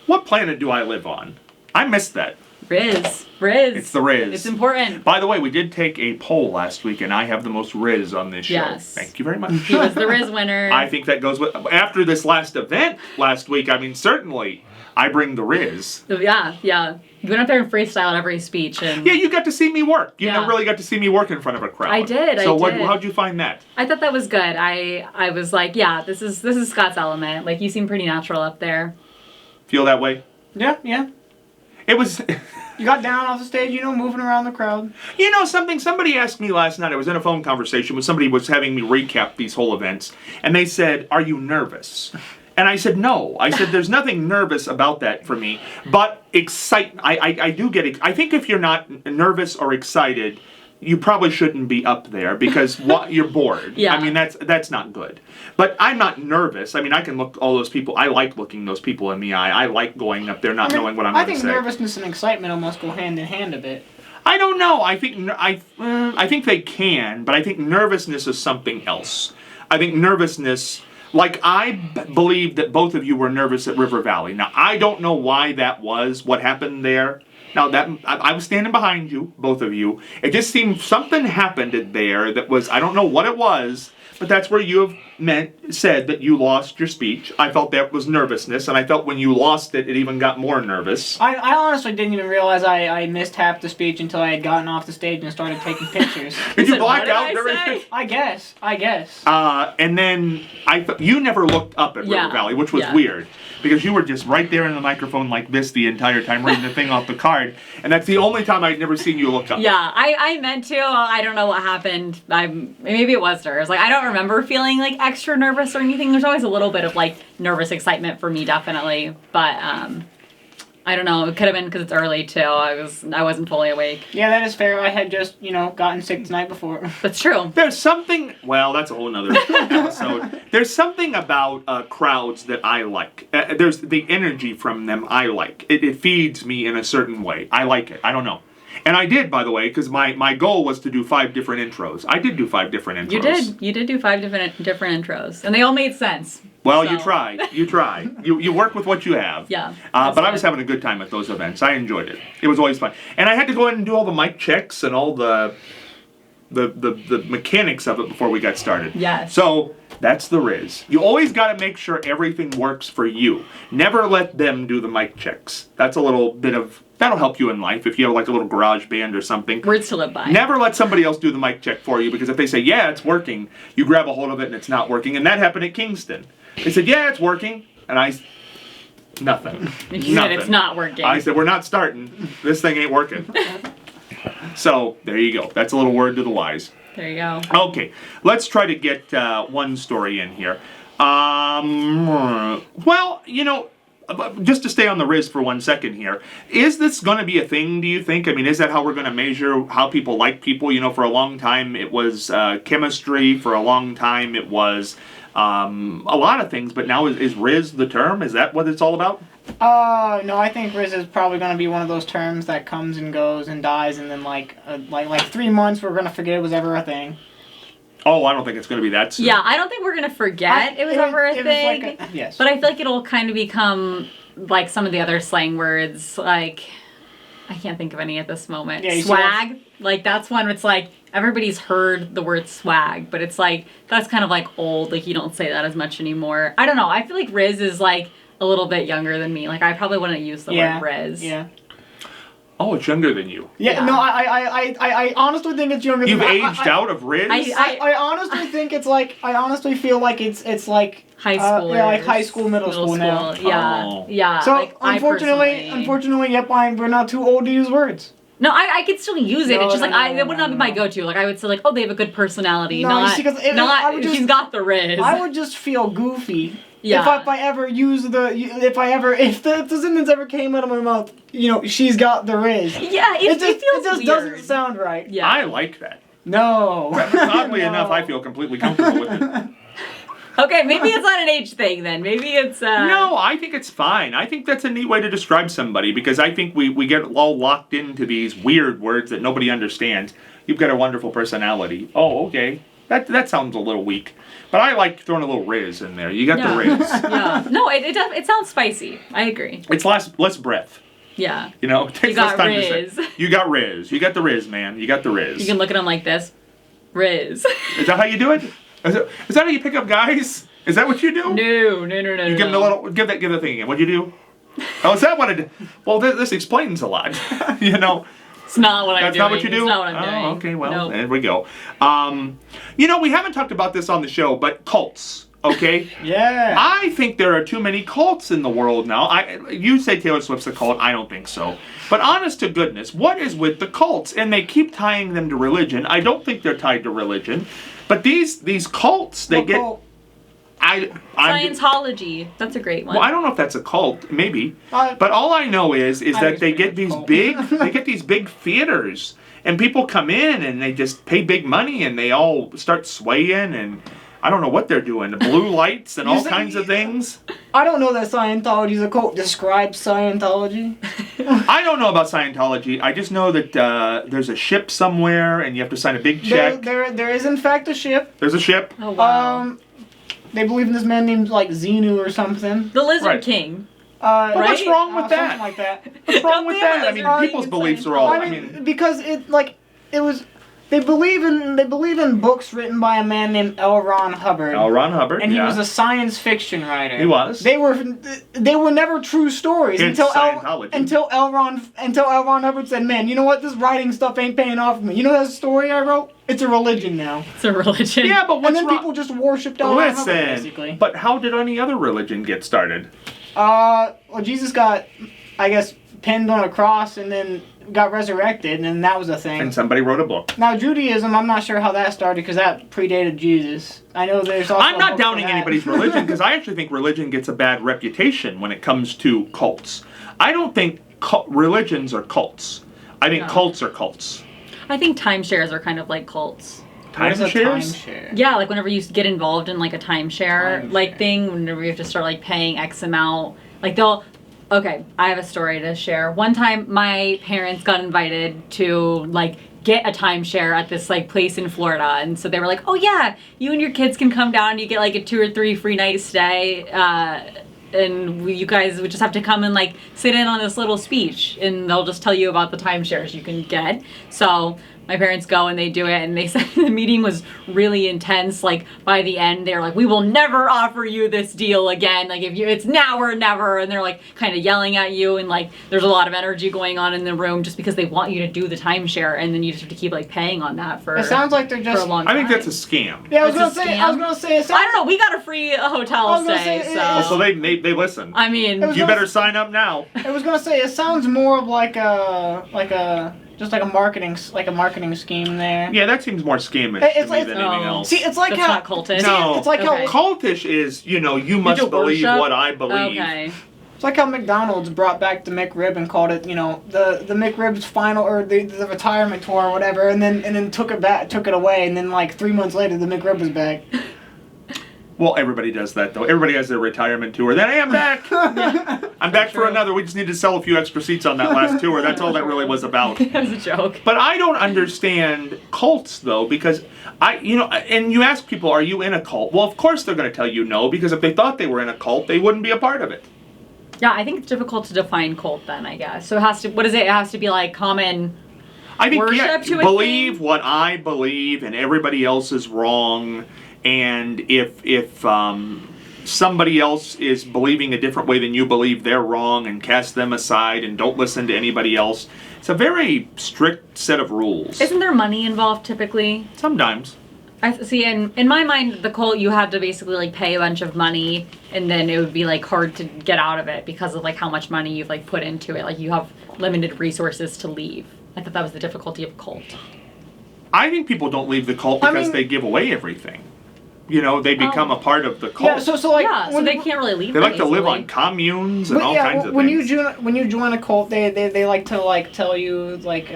What planet do I live on? I missed that. Riz. It's the Riz. It's important. By the way, we did take a poll last week, and I have the most Riz on this show. Yes. Thank you very much. He was the Riz winner. I think that goes with... After this last event last week, I mean, certainly, I bring the Riz. Yeah. You went up there and freestyled every speech. And Yeah, you got to see me work. You Yeah. really got to see me work in front of a crowd. I did, So I did. how'd you find that? I thought that was good. I was like, yeah, this is Scott's element. Like, you seem pretty natural up there. Feel that way? Yeah. It was... You got down off the stage, moving around the crowd. You know something? Somebody asked me last night. I was in a phone conversation with somebody who was having me recap these whole events, and they said, "Are you nervous?" And I said, "No." I said, "There's nothing nervous about that for me, but I do get. I think if you're not nervous or excited, you probably shouldn't be up there because you're bored. Yeah. I mean, that's not good. But I'm not nervous. I mean, I can look all those people. I like looking those people in the eye. I like going up there, not knowing what I'm going to say. I think nervousness and excitement almost go hand in hand a bit. I don't know. I think they can, but I think nervousness is something else. I think nervousness, like believe that both of you were nervous at River Valley. Now I don't know why that was. What happened there? Now that I was standing behind you, both of you. It just seemed something happened there that was, I don't know what it was, but that's where you have said that you lost your speech. I felt that was nervousness, and I felt when you lost it, it even got more nervous. I honestly didn't even realize I missed half the speech until I had gotten off the stage and started taking pictures. Did you said, black "What did out I during say?" I guess. And then you never looked up at River Valley, which was weird. Because you were just right there in the microphone like this the entire time, reading the thing off the card. And that's the only time I'd never seen you look up. Yeah, I meant to. I don't know what happened. Maybe it was nerves. Like, I don't remember feeling like extra nervous or anything. There's always a little bit of like nervous excitement for me, definitely. But I I don't know. It could have been because it's early too. I wasn't fully awake. Yeah, that is fair. I had just, gotten sick the night before. That's true. There's something. Well, that's a whole nother episode. There's something about crowds that I like. There's the energy from them I like. It feeds me in a certain way. I like it. I don't know. And I did, by the way, because my goal was to do 5 different intros. I did do 5 different intros. You did. You did do 5 different intros, and they all made sense. Well, so. you try. You try. You work with what you have. Yeah. But I was having a good time at those events. I enjoyed it. It was always fun. And I had to go in and do all the mic checks and all the mechanics of it before we got started. Yes. So that's the Riz. You always got to make sure everything works for you. Never let them do the mic checks. That's a little bit of... That'll help you in life if you have like a little garage band or something. Words to live by. Never let somebody else do the mic check for you, because if they say, yeah, it's working, you grab a hold of it and it's not working. And that happened at Kingston. They said, yeah, it's working. And nothing. You said it's not working. I said, we're not starting. This thing ain't working. So there you go. That's a little word to the wise. There you go. Okay, let's try to get one story in here. Well, just to stay on the Riz for 1 second here, is this going to be a thing, do you think? I mean, is that how we're going to measure how people like people? For a long time it was chemistry. For a long time it was a lot of things. But now is Riz the term? Is that what it's all about? No, I think Riz is probably going to be one of those terms that comes and goes and dies, and then like 3 months we're going to forget it was ever a thing. Oh, I don't think it's going to be that soon. Yeah, I don't think we're going to forget it was ever a thing. Yes. But I feel like it'll kind of become like some of the other slang words, like, I can't think of any at this moment. Yeah, swag. Like, that's one where it's like, everybody's heard the word swag, but it's like, that's kind of like old. Like, you don't say that as much anymore. I don't know. I feel like Riz is like a little bit younger than me. Like, I probably wouldn't use the word Riz. Yeah. Oh, it's younger than you. Yeah, no, I honestly think it's younger You've than me. aged out of Riz? I honestly think it's like, I honestly feel like it's like... High school. Yeah, like high school, middle school now. Yeah, Oh. yeah. So, like, unfortunately, yep, we're not too old to use words. No, I could still use it. No, It's just no, like, no, it would not be my go-to. Like, I would say like, oh, they have a good personality. No, not, you see, 'cause I would just- she's got the Riz. I would just feel goofy. Yeah. If I ever use if the sentence ever came out of my mouth, she's got the Riz. Yeah, it feels It just weird. doesn't sound right. Yeah. I like that. No. Oddly No. enough, I feel completely comfortable with it. Okay, maybe it's not an age thing then. Maybe it's No, I think it's fine. I think that's a neat way to describe somebody, because I think we get all locked into these weird words that nobody understands. You've got a wonderful personality. Oh, okay. That sounds a little weak. But I like throwing a little Riz in there. You got the Riz. Yeah. No, it sounds spicy. I agree. It's less breath. Yeah. It takes less got time Riz. to say. You got Riz. You got the Riz, man. You got the Riz. You can look at them like this. Riz. Is that how you do it? Is that how you pick up guys? Is that what you do? No. You give them a little. Give the thing again. What'd you do? Oh, is that what I did? Well, this explains a lot. It's not what I'm That's doing. not what you do? It's not what I'm doing. Oh, okay, well, Nope. there we go. We haven't talked about this on the show, but cults, okay? Yeah. I think there are too many cults in the world now. You say Taylor Swift's a cult. I don't think so. But honest to goodness, what is with the cults? And they keep tying them to religion. I don't think they're tied to religion. But these cults, they get... Well, Scientology. That's a great one. Well, I don't know if that's a cult, maybe. I- But all I know is I that they agree get with these cult. they get these big theaters, and people come in and they just pay big money and they all start swaying, and I don't know what they're doing, the blue lights and all see- kinds of things. I don't know that Scientology is a cult. Describe Scientology. I don't know about Scientology. I just know that there's a ship somewhere and you have to sign a big check. There is in fact a ship. There's a ship. Oh, wow. They believe in this man named like Xenu or something. The Lizard Right. King. But what's Right? wrong with that? Something like that. What's wrong Don't with they have a that? I mean, lizard people's king beliefs in are all. I mean, because it was. They believe in books written by a man named L. Ron Hubbard. L. Ron Hubbard. And he yeah. was a science fiction writer. He was. They were never true stories Hence until Scientology. L. Ron Hubbard said, "Man, you know what? This writing stuff ain't paying off for me. You know that story I wrote? It's a religion now." It's a religion. Yeah, but And what's then wrong? people just worshipped L. Ron Hubbard, basically. But how did any other religion get started? Well, Jesus got, I guess, pinned on a cross and then got resurrected, and then that was a thing. And somebody wrote a book. Now Judaism, I'm not sure how that started because that predated Jesus. I know there's also. I'm a not book for downing that. anybody's religion because I actually think religion gets a bad reputation when it comes to cults. I don't think religions are cults. I think No. cults are cults. I think timeshares are kind of like cults. What is a Timeshares? timeshare? Yeah, like whenever you get involved in like a timeshare like Timeshare. thing, whenever you have to start like paying X amount, like they'll. Okay, I have a story to share. One time, my parents got invited to like get a timeshare at this like place in Florida, and so they were like, "Oh yeah, you and your kids can come down. You get like a 2 or 3 free night stay." You guys would just have to come and like sit in on this little speech, and they'll just tell you about the timeshares you can get. So my parents go and they do it, and they said the meeting was really intense. Like by the end, they're like, "We will never offer you this deal again. Like it's now or never." And they're like kind of yelling at you, and like there's a lot of energy going on in the room just because they want you to do the timeshare, and then you just have to keep like paying on that for. It sounds like they're for just. a long I time. think that's a scam. Yeah, I was It's gonna a say. I was scam? gonna say. It sounds, I don't know. We got a free hotel I was gonna stay, say, so. Oh, so they listen. I mean, It was You gonna- better sign up now. I was gonna say it sounds more of like a just like a marketing scheme there. Yeah, that seems more scamish It's to me like- than anything Oh. else. See, it's like that's how not cultish. No. it's like Okay. how Cultish is, you must do believe worship? what I believe. Okay. it's like how McDonald's brought back the McRib and called it, the McRib's final or the retirement tour or whatever, and then took it away, and then like 3 months later the McRib was back. Well, everybody does that though. Everybody has their retirement tour. Then hey, I'm back. I'm back for True. another. We just need to sell a few extra seats on that last tour. That's all that really was about. That was a joke. But I don't understand cults though, because and you ask people, are you in a cult? Well, of course they're going to tell you no, because if they thought they were in a cult, they wouldn't be a part of it. Yeah, I think it's difficult to define cult then, I guess. So it has to, what is it? It has to be like common. I think Worship to a believe thing? what I believe, and everybody else is wrong. And if somebody else is believing a different way than you believe, they're wrong, and cast them aside and don't listen to anybody else. It's a very strict set of rules. Isn't there money involved typically? Sometimes. I see. In my mind, the cult, you have to basically like pay a bunch of money, and then it would be like hard to get out of it because of like how much money you've like put into it. Like you have limited resources to leave. I thought that was the difficulty of cult. I think people don't leave the cult I because mean- they give away everything. They become a part of the cult. Yeah, so like Yeah, so when they you- can't really leave. They like that to live easily. on communes and But all yeah, kinds of when things. you join a cult, they like to like tell you like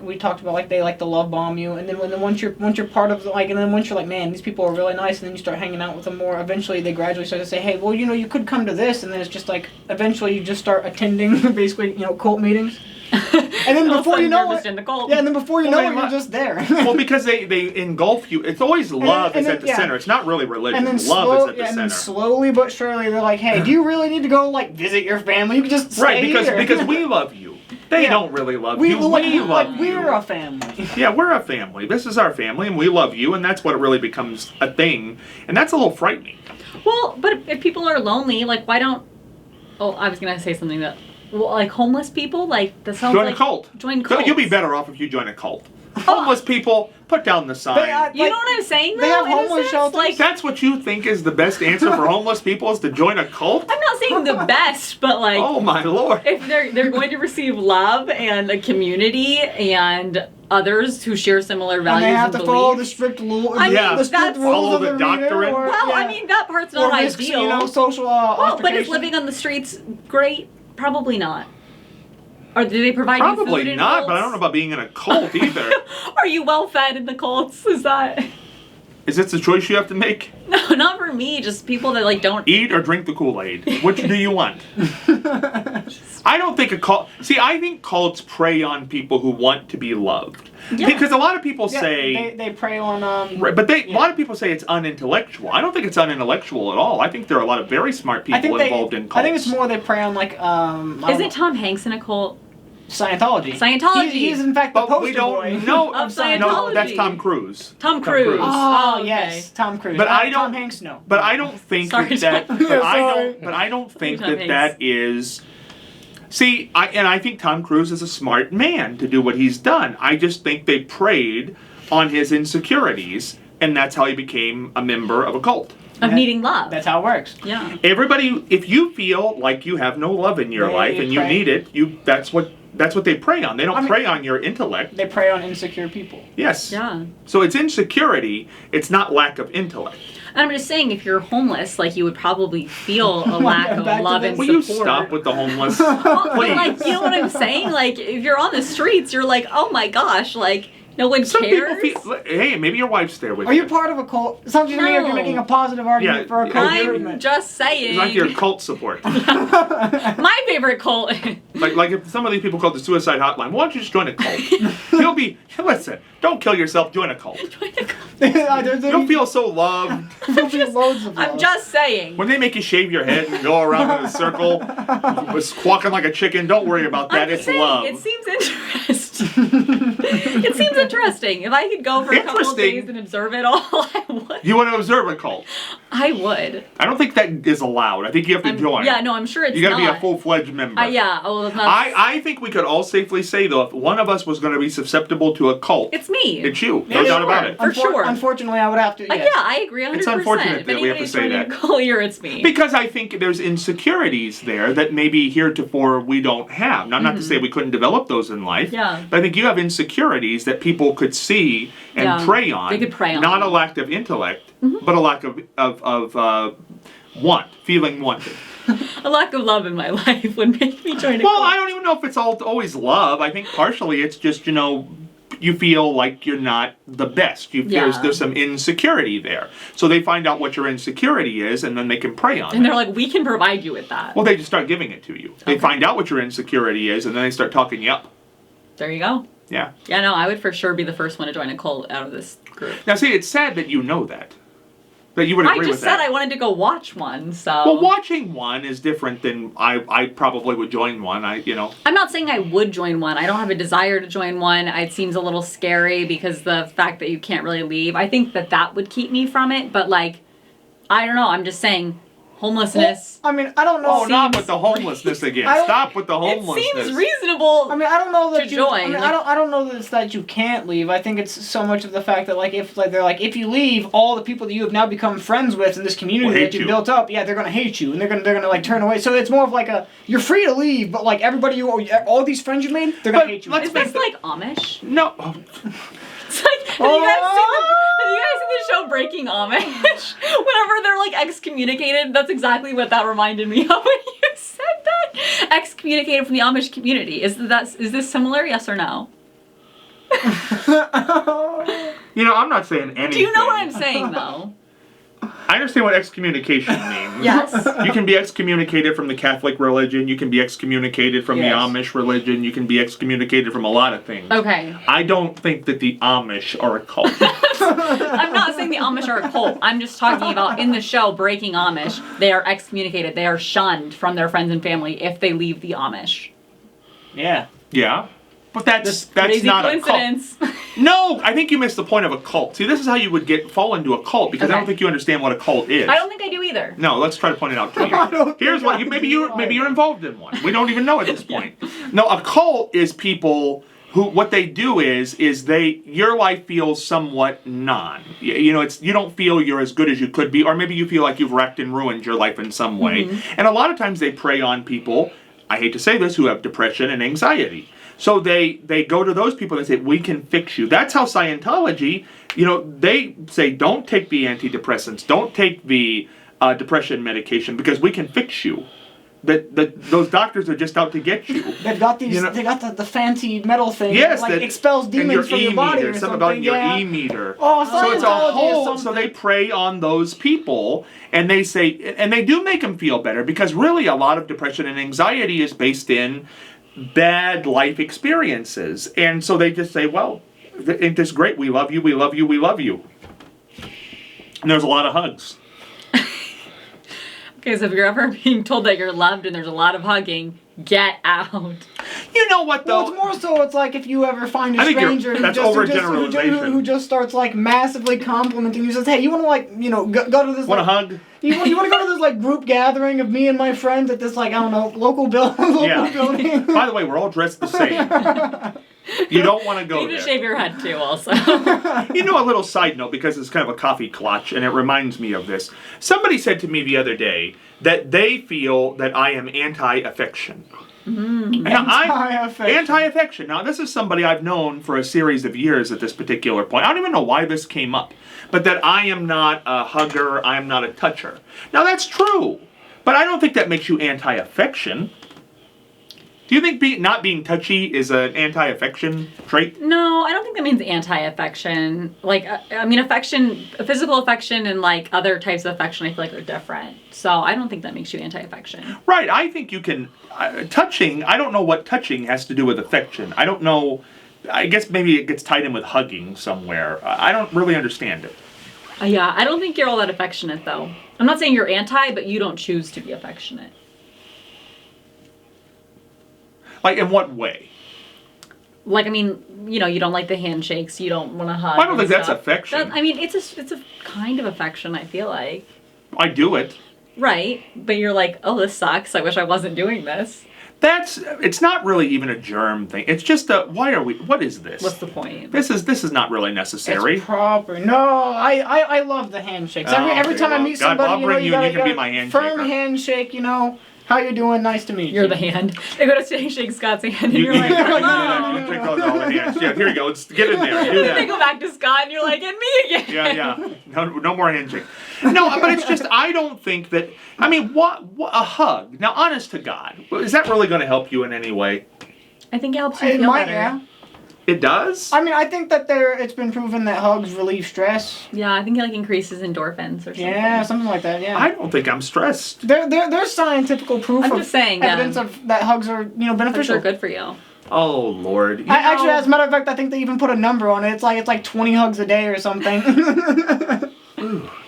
we talked about, like they like to love bomb you, and then once you're part of and then once you're like, man, these people are really nice, and then you start hanging out with them more. Eventually, they gradually start to say, hey, well, you could come to this, and then it's just like eventually you just start attending basically cult meetings, and then All of a before you sudden, know you're it, just in the cult. yeah, and then before you Well, know they it, you're li- just there. Well, because they engulf you. It's always love and is then- at the yeah. center. It's not really religion. And then, Love is at the and then center. slowly but surely they're like, hey, do you really need to go like visit your family? You can just stay Right, here. because we love you. They Yeah. don't really love we you. like, We love like you. we're a family. Yeah, we're a family. This is our family, and we love you, and that's what it really becomes a thing. And that's a little frightening. Well, but if people are lonely, like why don't? Oh, I was gonna say something that. Well, like homeless people, like that sounds Join like a cult. Join So cults. you'll be better off if you join a cult. Homeless people, put down the sign. You know what I'm saying? They though, have in a homeless sense? shelters. Like, That's what you think is the best answer for homeless people is to join a cult? I'm not saying the best, but like. Oh my lord. If they're going to receive love and a community and others who share similar values And they have to and follow the beliefs. strict rules. I mean, the strict that's- rules Follow of the arena, doctrine. Or, Well, yeah, I mean that part's or not risks, ideal. social well, but is altercation. living on the streets great? Probably not. Or do they provide you food Probably in not, but I cults? don't know about being in a cult either. Are you well fed in the cults? Is that Is this a choice you have to make? no? Not for me. Just people that like don't. Eat or drink the Kool-Aid? Which do you want? I don't think a cult... See, I think cults prey on people who want to be loved. Yeah. Because a lot of people Yeah, say... they prey on Right, but a lot of people say it's unintellectual. I don't think it's unintellectual at all. I think there are a lot of very smart I people think involved in cults. I think it's more they prey on like Isn't Tom Hanks in a cult? Scientology. Scientology. He's in fact the But poster we don't boy know. Of No, Scientology. that's Tom Cruise. Tom Cruise. Oh, okay. yes, Tom Cruise. But I Tom don't- Hanks, no. But I don't think Sorry, that. Tom. But Yeah, I sorry. don't. But I don't think Tom that Hanks. that is. See, I think Tom Cruise is a smart man to do what he's done. I just think they preyed on his insecurities, and that's how he became a member of a cult. of needing love. That's how it works. Yeah. Everybody, if you feel like you have no love in your They life and you pray. need it, that's what they prey on. They don't I mean- prey on your intellect. They prey on insecure people. Yes. Yeah. So it's insecurity. It's not lack of intellect. And I'm just saying, if you're homeless, like, you would probably feel a lack of Back to love this. and Will you support. stop with the homeless? But, Please. like, you know what I'm saying? Like, if you're on the streets, you're like, oh my gosh, like, no one Some cares. people feel. Hey, maybe your wife's there with Are you part of a cult? Something to me if No. you're making a positive argument Yeah, for a cult I'm I'm movement. just saying. It's like your cult support. My favorite cult. like if some of these people call it the suicide hotline, why don't you just join a cult? Listen, don't kill yourself, join a cult. You'll feel so loved. There'll be loads of I'm love. just saying. When they make you shave your head and go around in a circle, squawking like a chicken, don't worry about that. I'm It's just saying, love. it seems interesting. It seems interesting. If I could go for a couple of Interesting. days and observe it all, I would. You want to observe a cult? I would. I don't think that is allowed. I think you have to join. Yeah, no, I'm sure it's You got to be not. a full-fledged member. Yeah, oh, that's, I think we could all safely say, though, if one of us was going to be susceptible to a cult, it's me. it's you. Yeah, No doubt sure. about it. For sure. Unfortunately, I would have to. Yeah, I agree 100%. It's unfortunate If that we have to anybody's say joining that. a cult here, it's me. Because I think there's insecurities there that maybe heretofore we don't have. Now, not to say we couldn't develop those in life. Mm-hmm. Yeah. But I think you have insecurities that people could see and Yeah. prey on. They could prey on. Not a lack of intellect, but a lack of want, feeling wanted. A lack of love in my life would make me join a Well, cult. I don't even know if it's always love. I think partially it's just, you feel like you're not the best. Yeah. There's some insecurity there. So they find out what your insecurity is, and then they can prey on And it. they're like, we can provide you with that. Well, they just start giving it to you. They Okay. find out what your insecurity is, and then they start talking you up. There you go. Yeah. Yeah, no, I would for sure be the first one to join a cult out of this group. Now, see, it's sad that you know that. That you would I agree just with said that. I wanted to go watch one, so. Well, watching one is different than I probably would join one. I'm not saying I would join one. I don't have a desire to join one. It seems a little scary because the fact that you can't really leave. I think that would keep me from it, but like, I don't know. I'm just saying, homelessness. I mean, I don't know. Oh, not with the homelessness again. I don't- Stop with the It homelessness. seems reasonable. I mean, I don't know that to you. join, I mean, like- I don't know that it's that you can't leave. I think it's so much of the fact that they're like if you leave, all the people that you have now become friends with in this community Will hate that you you. built up, yeah, they're gonna hate you and they're gonna like turn away. So it's more of like you're free to leave, but like everybody all these friends you made, they're gonna But hate you. let's Is make this like Amish? No. Oh, It's like, have you guys seen the show Breaking Amish? Whenever they're like excommunicated, that's exactly what that reminded me of when you said that. Excommunicated from the Amish community. Is this similar? Yes or no? I'm not saying anything. Do you know what I'm saying though? I understand what excommunication means. Yes. You can be excommunicated from the Catholic religion. You can be excommunicated from Yes. the Amish religion. You can be excommunicated from a lot of things. Okay. I don't think that the Amish are a cult. I'm not saying the Amish are a cult. I'm just talking about in the show Breaking Amish, they are excommunicated. They are shunned from their friends and family if they leave the Amish. Yeah. Yeah. But that's Crazy not a cult. coincidence. No, I think you missed the point of a cult. See, this is how you would fall into a cult because I don't Okay. think you understand what a cult is. I don't think I do either. No, let's try to point it out to I you. don't Here's think what I you maybe do you're either. involved in one. We don't even know at this point. No, a cult is people who what they do is your life feels somewhat you don't feel you're as good as you could be, or maybe you feel like you've wrecked and ruined your life in some way. And a lot of times they prey on people, I hate to say this, who have depression and anxiety. So they go to those people and say, we can fix you. That's how Scientology, they say, don't take the antidepressants, don't take the depression medication because we can fix you. Those doctors are just out to get you. They've got these. You know- They got the fancy metal thing. Yes, that, like that expels demons from your body or something something. about your yeah. e-meter. Oh, So it's a Scientology is whole. So something. they prey on those people, and they say, and they do make them feel better because really a lot of depression and anxiety is based in bad life experiences, and so they just say, well, ain't this great? We love you. We love you. We love you. And there's a lot of hugs. Okay, so if you're ever being told that you're loved and there's a lot of hugging, get out. You know what though? Well, it's more so. It's like if you ever find a I think stranger that's who just starts like massively complimenting you, says, "Hey, you want to go to this? Want a like, hug? You want to go to this like group gathering of me and my friends at this like I don't know local Yeah. building." By the way, we're all dressed the same. You don't want to go You need there. to shave your head too, also. You know, a little side note, because it's kind of a coffee clutch, and it reminds me of this. Somebody said to me the other day that they feel that I am anti-affection. Anti-affection. Anti-affection. Now, this is somebody I've known for a series of years at this particular point. I don't even know why this came up. But that I am not a hugger, I am not a toucher. Now, that's true. But I don't think that makes you anti-affection. Do you think not being touchy is an anti-affection trait? No, I don't think that means anti-affection. Like, I mean, affection, physical affection and like other types of affection, I feel like are different. So I don't think that makes you anti-affection. Right, I think you can... touching, I don't know what touching has to do with affection. I don't know... I guess maybe it gets tied in with hugging somewhere. I don't really understand it. Yeah, I don't think you're all that affectionate, though. I'm not saying you're anti, but you don't choose to be affectionate. Like, in what way? Like, I mean, you know, you don't like the handshakes, you don't want to hug. I don't think and that's stuff. affection. I mean, it's a kind of affection, I feel like. I do it. Right, but you're like, oh, this sucks. I wish I wasn't doing this. It's not really even a germ thing. It's just what is this? What's the point? This is not really necessary. It's proper. No, I love the handshakes. Every Okay, time I well, meet God, somebody, I'll you know, bring you you and gotta you can be get my a handshaker. firm handshake, you know. How you doing? Nice to meet you. You're the hand. They go to shake Scott's hand, and you're like, you do hello. that. You take all the hands. Yeah, here you go. Get in there. Do Then they that. go back to Scott, and you're like, and me again. Yeah. No more handshake. No, but it's just I don't think that. I mean, what a hug. Now, honest to God, is that really going to help you in any way? I think it helps you It feel might, better. yeah. It does. I mean, I think that it's been proven that hugs relieve stress. Yeah, I think it like increases endorphins or something. Yeah, something like that. Yeah. I don't think I'm stressed. There's scientific proof I'm of just saying, yeah. evidence of that hugs are Hugs beneficial. are good for you. Oh Lord. Actually, as a matter of fact, I think they even put a number on it. It's like 20 hugs a day or something.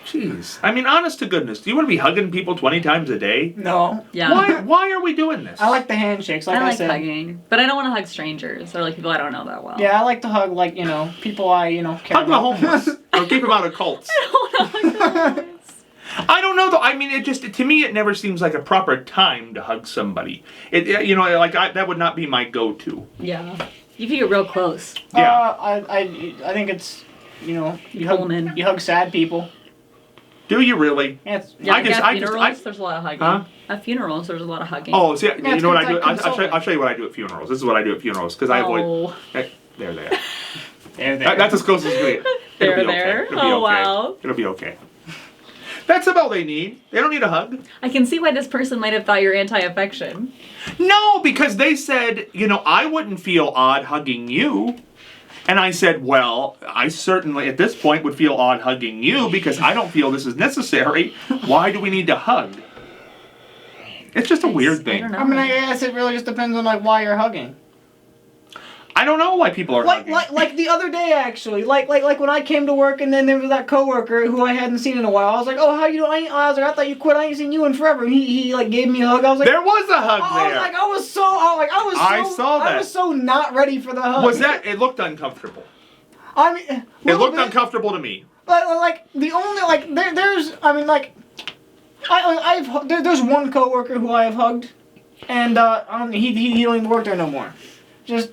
Jeez. I mean, honest to goodness, do you want to be hugging people 20 times a day? No. Yeah. Why are we doing this? I like the handshakes, like I I like said. hugging, but I don't want to hug strangers or like people I don't know that well. Yeah, I like to hug people I care Hug the about. homeless. Or keep them out of cults. I don't want to hug the homeless. I don't know though. I mean, to me, it never seems like a proper time to hug somebody. That would not be my go-to. Yeah. You can get real close. Yeah. I think it's you pull 'em in. hug sad people. Do you really? Yeah, it's, Yeah, I at funerals, there's a lot of hugging. Huh? At funerals, there's a lot of hugging. Oh, see, you it's know what I like do? I'll consoling. show you what I do at funerals. This is what I do at funerals because I avoid. Oh. Hey, there. there. That's as close as we get. It'll be okay. There. It'll be Oh, okay. wow. It'll be okay. That's about all they need. They don't need a hug. I can see why this person might have thought you're anti-affection. No, because they said, I wouldn't feel odd hugging you. And I said, well, I certainly at this point would feel odd hugging you because I don't feel this is necessary. Why do we need to hug? It's just a weird I thing. don't know. I mean, I guess it really just depends on why you're hugging. I don't know why people are hugging. Like the other day actually, like when I came to work and then there was that coworker who I hadn't seen in a while. I was like, oh, how you doing? I was like, I thought you quit. I ain't seen you in forever. And he like gave me a hug. I was like, There was a hug I was there. like, I saw was so not ready for the hug. Was that? It looked uncomfortable. I mean, It looked uncomfortable to me. Like the only there's I mean there's one coworker who I have hugged, and he don't even work there no more.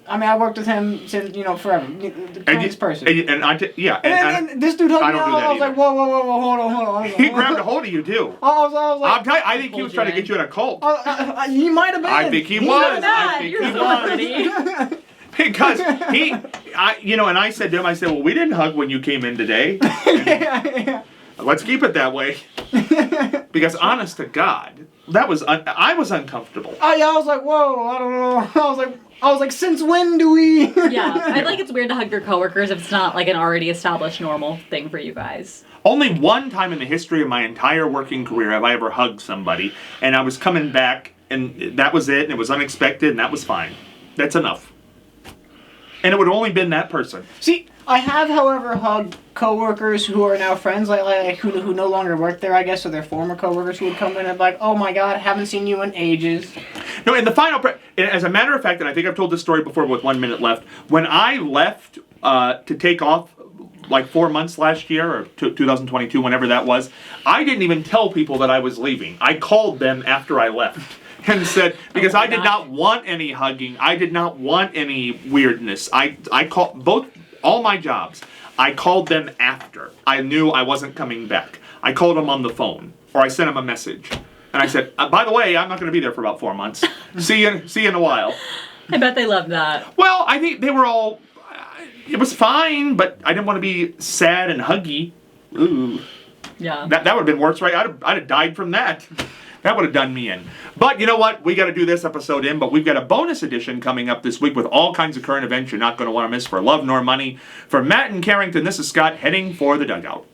I worked with him since forever. The kindest person. And this dude hugged I me. don't do that I was like, whoa, hold on. I was He like, grabbed a hold of you too. I was like, I'm telling you, I think he was trying to get you in a cult. he might have been. I think he was. Not I that. think You're he so was. pretty. Because and I said to him, I said, well, we didn't hug when you came in today. yeah. Let's keep it that way. Because honest to God, I was uncomfortable. I was like, whoa, I don't know. I was like, since when do we? Yeah, I like it's weird to hug your coworkers if it's not like an already established normal thing for you guys. Only one time in the history of my entire working career have I ever hugged somebody, and I was coming back, and that was it, and it was unexpected, and that was fine. That's enough. And it would have only been that person. See, I have, however, hugged coworkers who are now friends, like who no longer work there, I guess, or their former coworkers who would come in and be like, oh my God, haven't seen you in ages. No, in the final, as a matter of fact, and I think I've told this story before with 1 minute left, when I left to take off like 4 months last year, or 2022, whenever that was, I didn't even tell people that I was leaving. I called them after I left and said, because I did gosh. not want any hugging, I did not want any weirdness. I called all my jobs, I called them after I knew I wasn't coming back. I called them on the phone, or I sent them a message. And I said, by the way, I'm not going to be there for about 4 months. See you in a while. I bet they love that. Well, I think they were all, it was fine, but I didn't want to be sad and huggy. Ooh. Yeah. That would have been worse, right? I'd have died from that. That would have done me in. But you know what? We got to do this episode in, but we've got a bonus edition coming up this week with all kinds of current events you're not going to want to miss for Love Nor Money. For Matt and Carrington, this is Scott heading for the dugout.